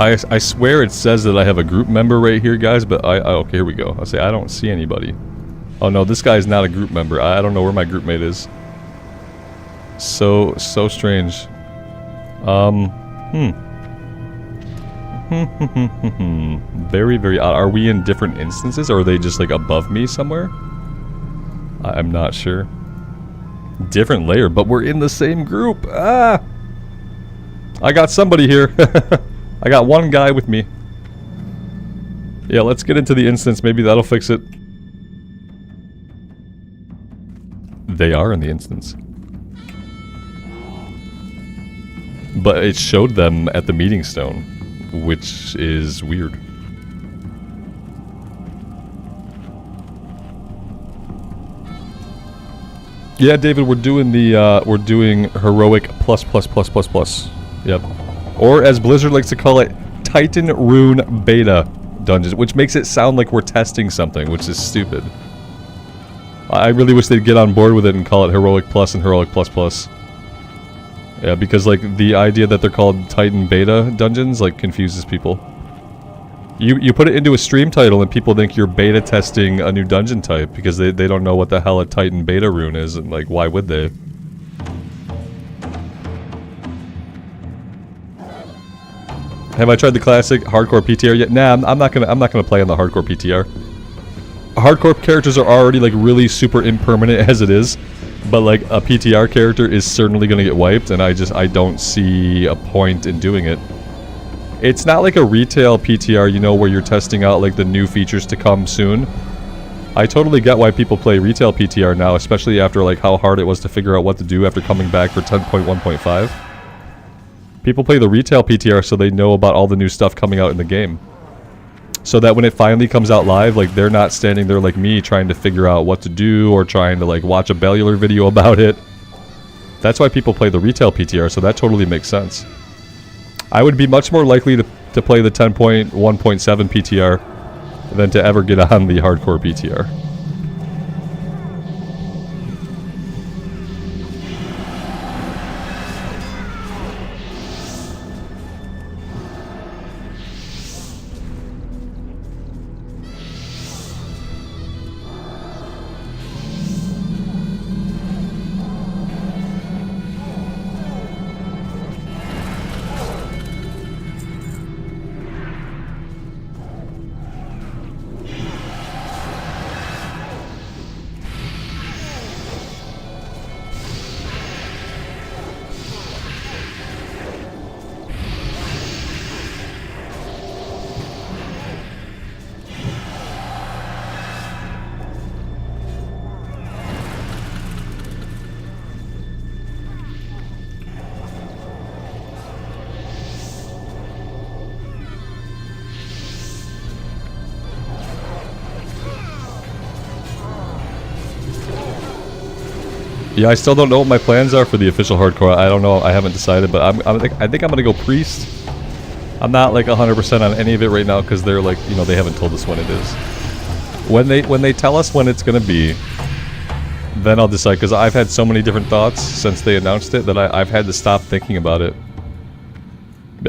I swear it says that I have a group member right here, guys, but okay, here we go. I'll say I don't see anybody. Oh no, this guy's not a group member. I don't know where my group mate is. So strange. Very, very odd. Are we in different instances, or are they just like above me somewhere? I'm not sure. Different layer, but we're in the same group. Ah! I got somebody here. I got one guy with me. Yeah, let's get into the instance. Maybe that'll fix it. They are in the instance. But it showed them at the meeting stone, which is weird. Yeah, David, we're doing heroic plus. Yep. Or as Blizzard likes to call it, Titan Rune Beta dungeons, which makes it sound like we're testing something, which is stupid. I really wish they'd get on board with it and call it Heroic Plus and Heroic Plus. Yeah, because like the idea that they're called Titan Beta dungeons like confuses people. You put it into a stream title and people think you're beta testing a new dungeon type because they don't know what the hell a Titan Beta rune is, and like why would they? Have I tried the classic hardcore PTR yet? Nah, I'm not gonna play on the hardcore PTR. Hardcore characters are already like really super impermanent as it is, but like a PTR character is certainly gonna get wiped, and I don't see a point in doing it. It's not like a retail PTR, you know, where you're testing out like the new features to come soon. I totally get why people play retail PTR now, especially after like how hard it was to figure out what to do after coming back for 10.1.5. People play the retail PTR so they know about all the new stuff coming out in the game. So that when it finally comes out live, like they're not standing there like me trying to figure out what to do or trying to like watch a Bellular video about it. That's why people play the retail PTR, so that totally makes sense. I would be much more likely to play the 10.1.7 PTR than to ever get on the hardcore PTR. Yeah, I still don't know what my plans are for the official hardcore. I don't know. I haven't decided, but I think I'm gonna go priest. I'm not like 100% on any of it right now because they're like, you know, they haven't told us when it is. When they tell us when it's gonna be, then I'll decide. Because I've had so many different thoughts since they announced it that I've had to stop thinking about it.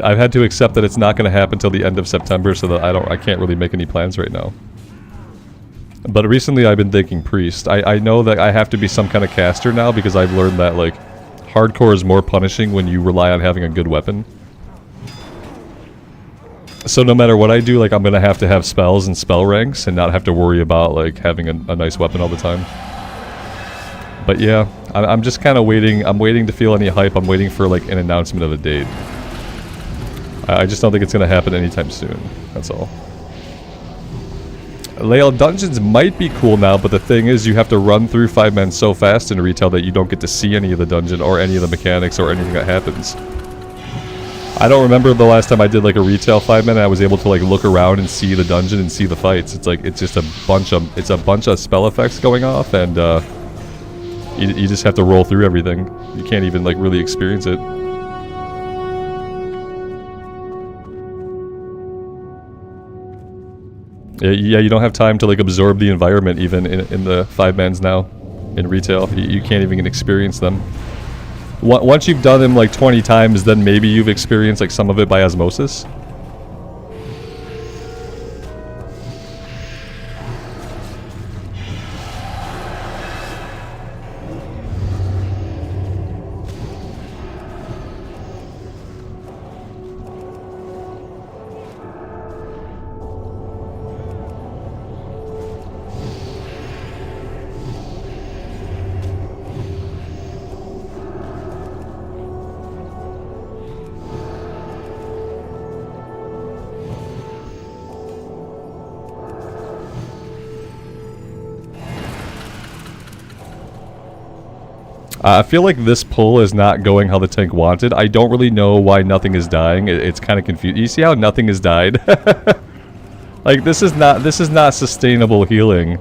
I've had to accept that it's not gonna happen till the end of September, so that I can't really make any plans right now. But recently I've been thinking priest. I know that I have to be some kind of caster now because I've learned that like hardcore is more punishing when you rely on having a good weapon. So no matter what I do, like I'm gonna have to have spells and spell ranks and not have to worry about like having a nice weapon all the time. But yeah, I'm just kind of waiting. I'm waiting to feel any hype. I'm waiting for like an announcement of a date. I just don't think it's gonna happen anytime soon. That's all. Layout dungeons might be cool now, but the thing is you have to run through 5 men so fast in retail that you don't get to see any of the dungeon or any of the mechanics or anything that happens. I don't remember the last time I did like a retail 5 men and I was able to like look around and see the dungeon and see the fights. It's like it's just a bunch of spell effects going off, and you just have to roll through everything. You can't even like really experience it. Yeah, you don't have time to like absorb the environment even in the 5 mans now in retail. You can't even experience them. Once you've done them like 20 times, then maybe you've experienced like some of it by osmosis. I feel like this pull is not going how the tank wanted. I don't really know why nothing is dying. It's kind of confused. You see how nothing has died? Like, this is not sustainable healing.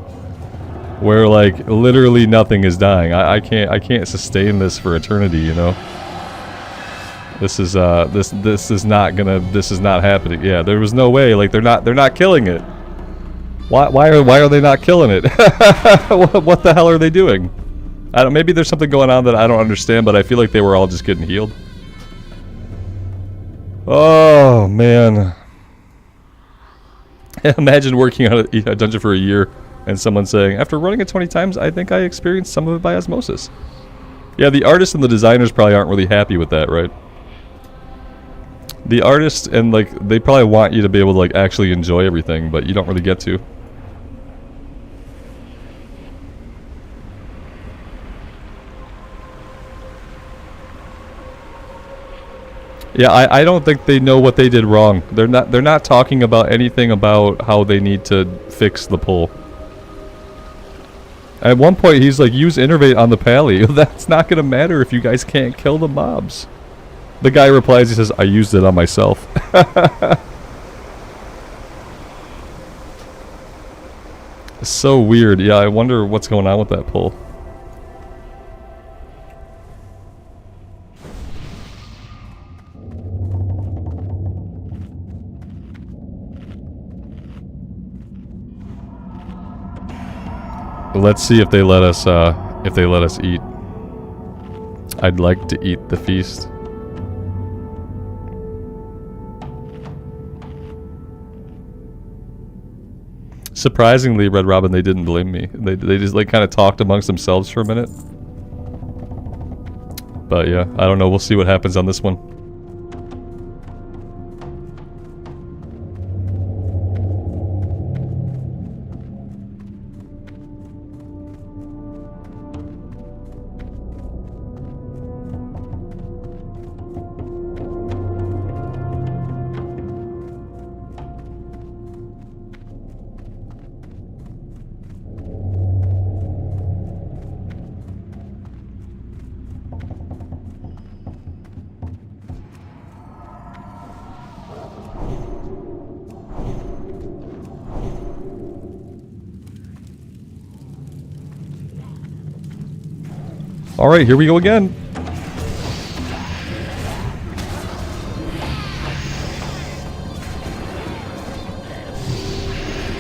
Where, like, literally nothing is dying. I can't sustain this for eternity, you know? This is not happening. Yeah, there was no way. Like, they're not killing it. Why are they not killing it? What the hell are they doing? I don't. Maybe there's something going on that I don't understand, but I feel like they were all just getting healed. Oh man! Imagine working on a dungeon for a year and someone saying, "After running it 20 times, I think I experienced some of it by osmosis." Yeah, the artists and the designers probably aren't really happy with that, right? The artists and like they probably want you to be able to like actually enjoy everything, but you don't really get to. Yeah, I don't think they know what they did wrong. They're not talking about anything about how they need to fix the pull. At one point he's like, use Innervate on the Pally. That's not gonna matter if you guys can't kill the mobs. The guy replies, he says, I used it on myself. It's so weird. Yeah, I wonder what's going on with that pull. Let's see if they let us eat. I'd like to eat the feast. Surprisingly, Red Robin, they didn't blame me. They just like kind of talked amongst themselves for a minute. But yeah, I don't know. We'll see what happens on this one. Alright, here we go again.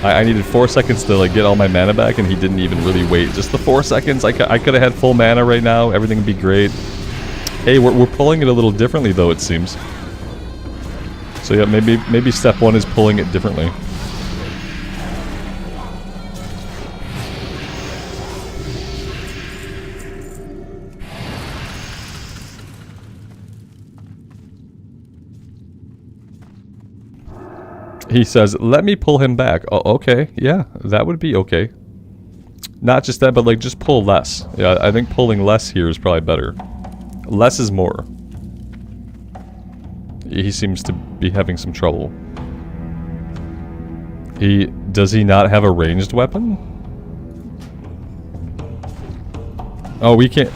I needed 4 seconds to like get all my mana back, and he didn't even really wait. Just the 4 seconds. I could have had full mana right now. Everything would be great. Hey, we're pulling it a little differently though, it seems. So yeah, maybe step 1 is pulling it differently. He says, let me pull him back. Oh, okay. Yeah, that would be okay. Not just that, but like just pull less. Yeah, I think pulling less here is probably better. Less is more. He seems to be having some trouble. Does he not have a ranged weapon? Oh, we can't...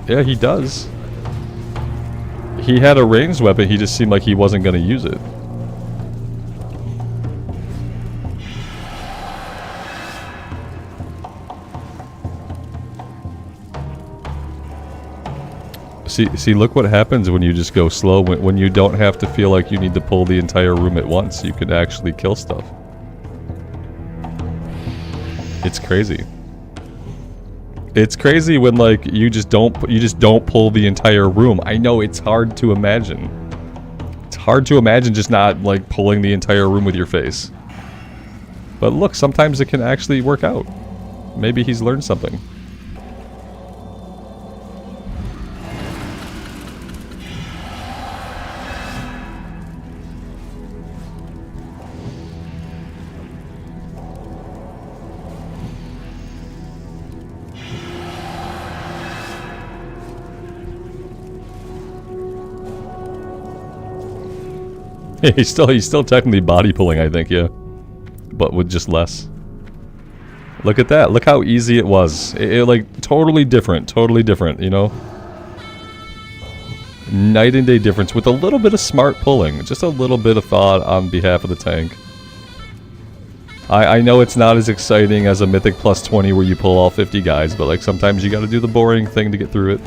Yeah, he does. He had a ranged weapon, he just seemed like he wasn't going to use it. See, look what happens when you just go slow. When you don't have to feel like you need to pull the entire room at once, you can actually kill stuff. It's crazy. It's crazy when like you just don't pull the entire room. I know it's hard to imagine. It's hard to imagine just not like pulling the entire room with your face. But look, sometimes it can actually work out. Maybe he's learned something. He's still technically body pulling, I think, yeah. But with just less. Look at that. Look how easy it was. It like totally different, you know? Night and day difference with a little bit of smart pulling. Just a little bit of thought on behalf of the tank. I know it's not as exciting as a Mythic plus 20 where you pull all 50 guys, but like sometimes you gotta do the boring thing to get through it.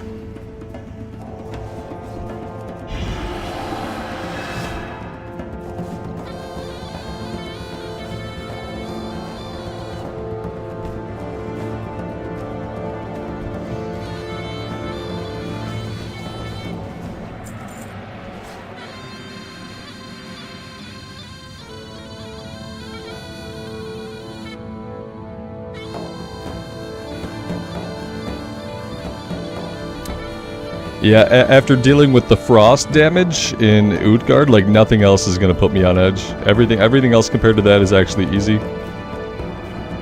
Yeah, after dealing with the frost damage in Utgaard, like nothing else is gonna put me on edge. Everything else compared to that is actually easy.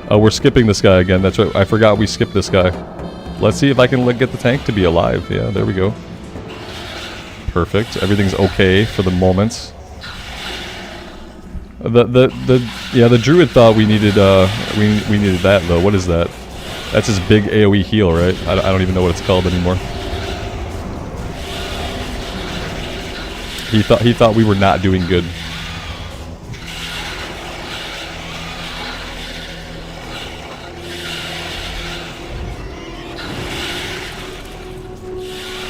Oh, we're skipping this guy again. That's right. I forgot we skipped this guy. Let's see if I can get the tank to be alive. Yeah, there we go. Perfect. Everything's okay for the moment. The druid thought we needed we needed that though. What is that? That's his big AoE heal, right? I don't even know what it's called anymore. He thought we were not doing good.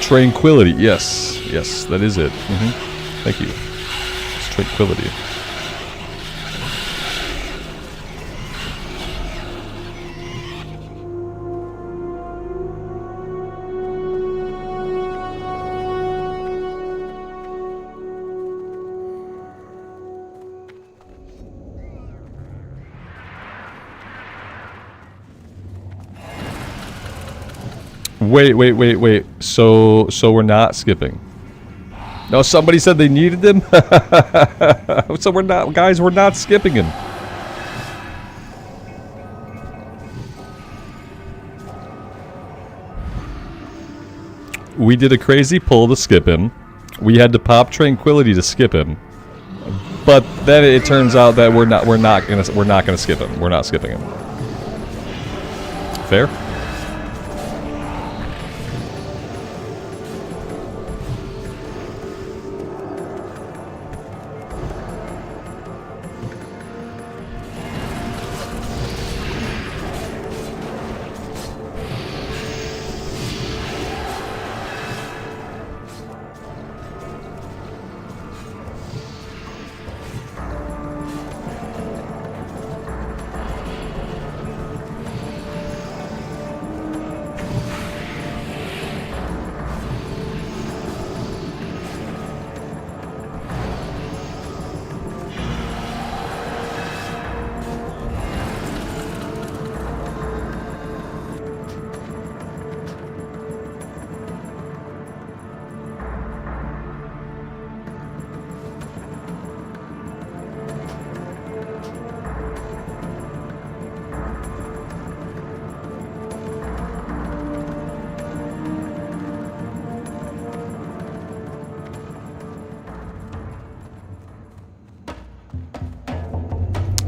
Tranquility, yes, that is it. Thank you. It's tranquility. Wait. So we're not skipping. No, somebody said they needed them? So we're not, guys, we're not skipping him. We did a crazy pull to skip him. We had to pop Tranquility to skip him. But then it turns out that we're not gonna skip him. We're not skipping him. Fair?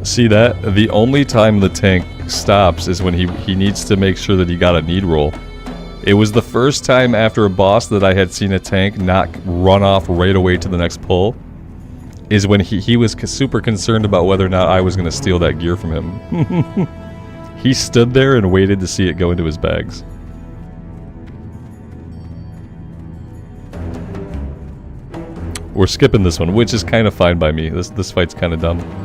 See that? The only time the tank stops is when he needs to make sure that he got a need roll. It was the first time after a boss that I had seen a tank not run off right away to the next pull. Is when he was super concerned about whether or not I was going to steal that gear from him. He stood there and waited to see it go into his bags. We're skipping this one, which is kind of fine by me. This fight's kind of dumb.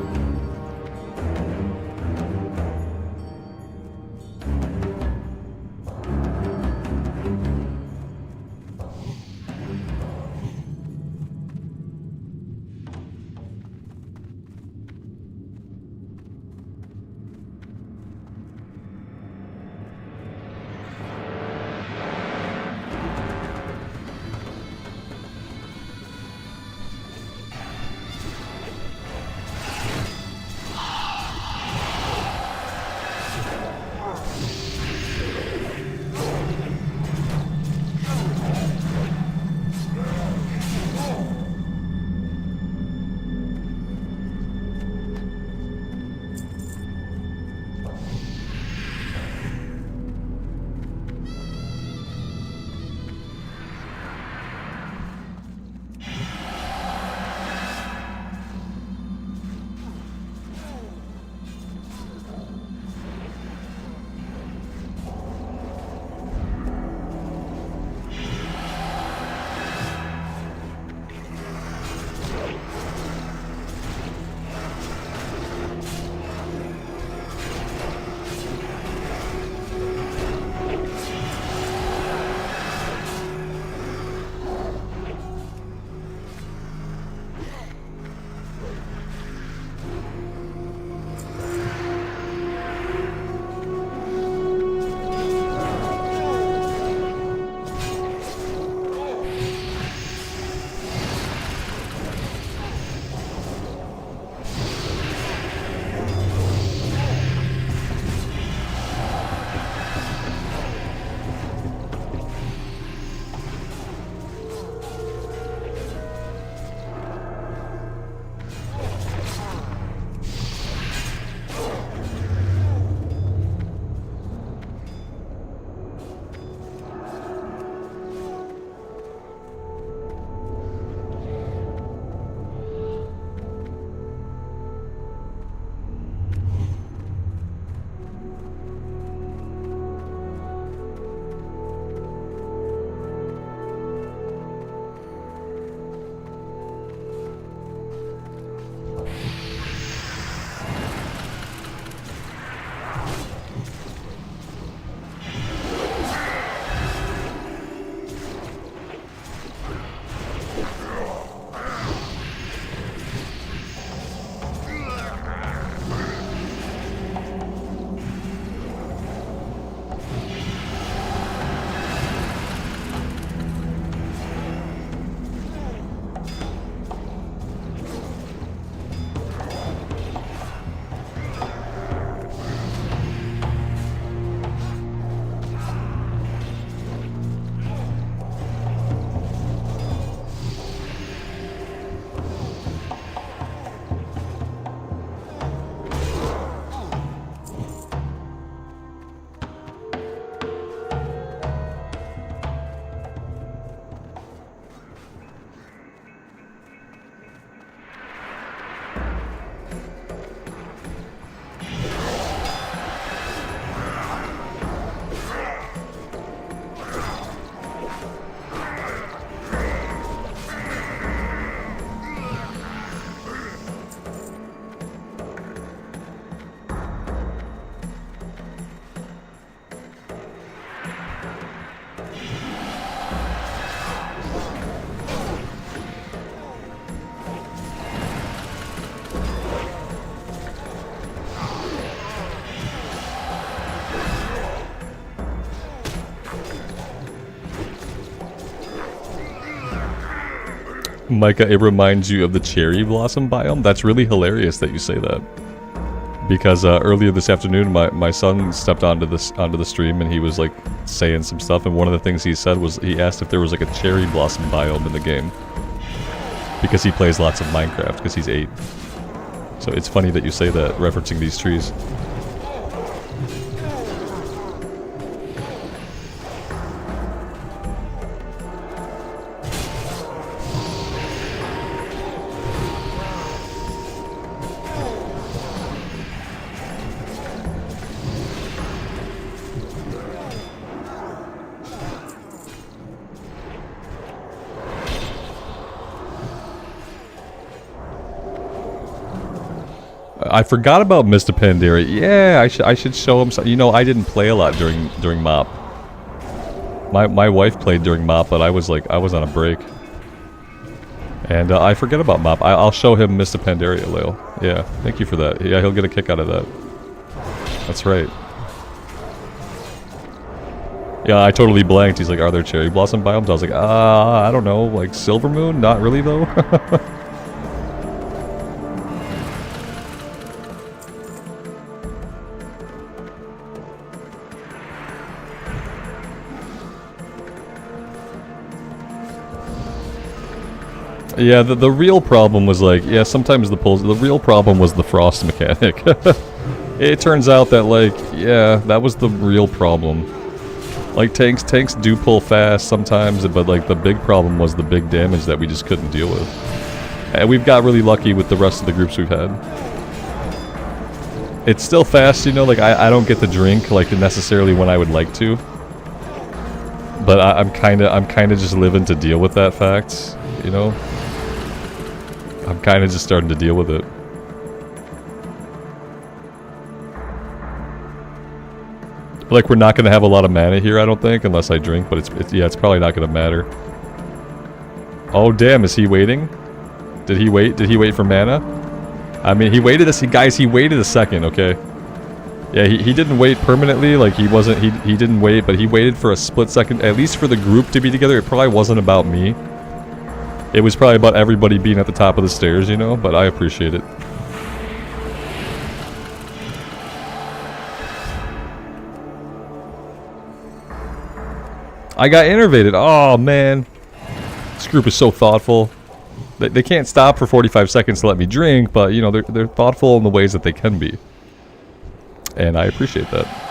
Micah, it reminds you of the cherry blossom biome? That's really hilarious that you say that. Because earlier this afternoon, my son stepped onto the stream and he was like saying some stuff, and one of the things he said was he asked if there was like a cherry blossom biome in the game. Because he plays lots of Minecraft, because he's 8. So it's funny that you say that, referencing these trees. I forgot about Mr. Pandaria. Yeah, I should show him some. You know, I didn't play a lot during MOP. My wife played during MOP, but I was on a break. And I forget about MOP. I'll show him Mr. Pandaria, Lale. Yeah, thank you for that. Yeah, he'll get a kick out of that. That's right. Yeah, I totally blanked. He's like, are there cherry blossom biomes? I was like, I don't know. Like Silver Moon? Not really, though. Yeah, the real problem was like, yeah, sometimes the real problem was the frost mechanic. It turns out that like, yeah, that was the real problem. Like tanks do pull fast sometimes, but like the big problem was the big damage that we just couldn't deal with. And we've got really lucky with the rest of the groups we've had. It's still fast, you know, like I don't get the drink like necessarily when I would like to. But I'm kinda just living to deal with that fact, you know? I'm kind of just starting to deal with it. Like, we're not going to have a lot of mana here, I don't think, unless I drink, but it's probably not going to matter. Oh, damn, is he waiting? Did he wait? Did he wait for mana? I mean, he waited guys, he waited a second, okay? Yeah, he didn't wait permanently, like, he didn't wait, but he waited for a split second, at least for the group to be together. It probably wasn't about me. It was probably about everybody being at the top of the stairs, you know, but I appreciate it. I got innervated. Oh, man. This group is so thoughtful. They can't stop for 45 seconds to let me drink, but, you know, they're thoughtful in the ways that they can be. And I appreciate that.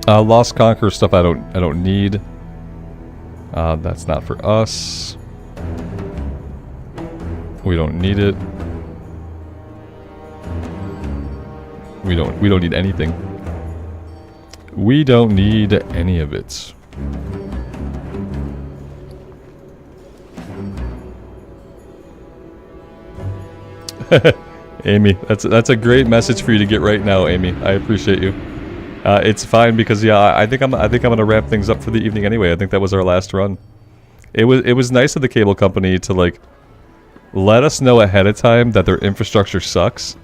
Lost Conqueror stuff I don't need. That's not for us. We don't need it. We don't need anything. We don't need any of it. Amy, that's a great message for you to get right now, Amy. I appreciate you. It's fine because yeah, I think I'm gonna wrap things up for the evening anyway. I think that was our last run. It was nice of the cable company to like let us know ahead of time that their infrastructure sucks.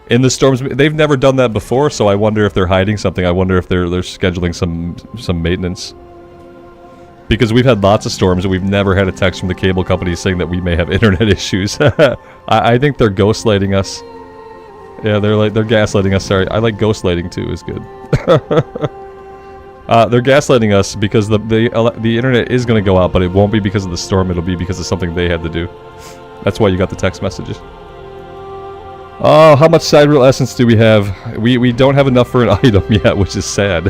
In the storms, they've never done that before, so I wonder if they're hiding something. I wonder if they're scheduling some maintenance. Because we've had lots of storms and we've never had a text from the cable company saying that we may have internet issues. I think they're ghostlighting us. Yeah, they're gaslighting us. Sorry, I like ghostlighting too. Is good. They're gaslighting us because the internet is going to go out, but it won't be because of the storm. It'll be because of something they had to do. That's why you got the text messages. Oh, how much Sidereal Essence do we have? We don't have enough for an item yet, which is sad.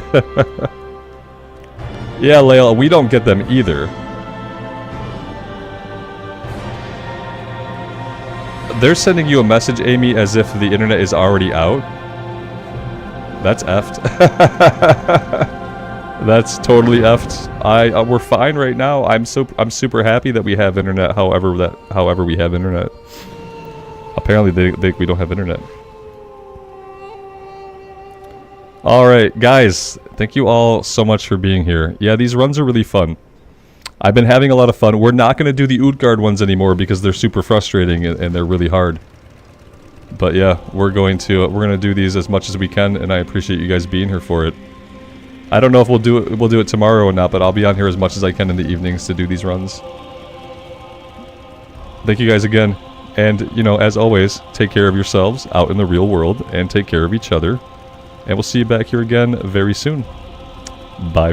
Yeah, Layla, we don't get them either. They're sending you a message, Amy, as if the internet is already out. That's effed. That's totally effed. We're fine right now. I'm super happy that we have internet. However we have internet. Apparently they think we don't have internet. Alright, guys. Thank you all so much for being here. Yeah, these runs are really fun. I've been having a lot of fun. We're not going to do the Utgaard ones anymore because they're super frustrating and they're really hard. But yeah, we're going to do these as much as we can, and I appreciate you guys being here for it. I don't know if we'll do it tomorrow or not, but I'll be on here as much as I can in the evenings to do these runs. Thank you guys again. And, you know, as always, take care of yourselves out in the real world and take care of each other. And we'll see you back here again very soon. Bye.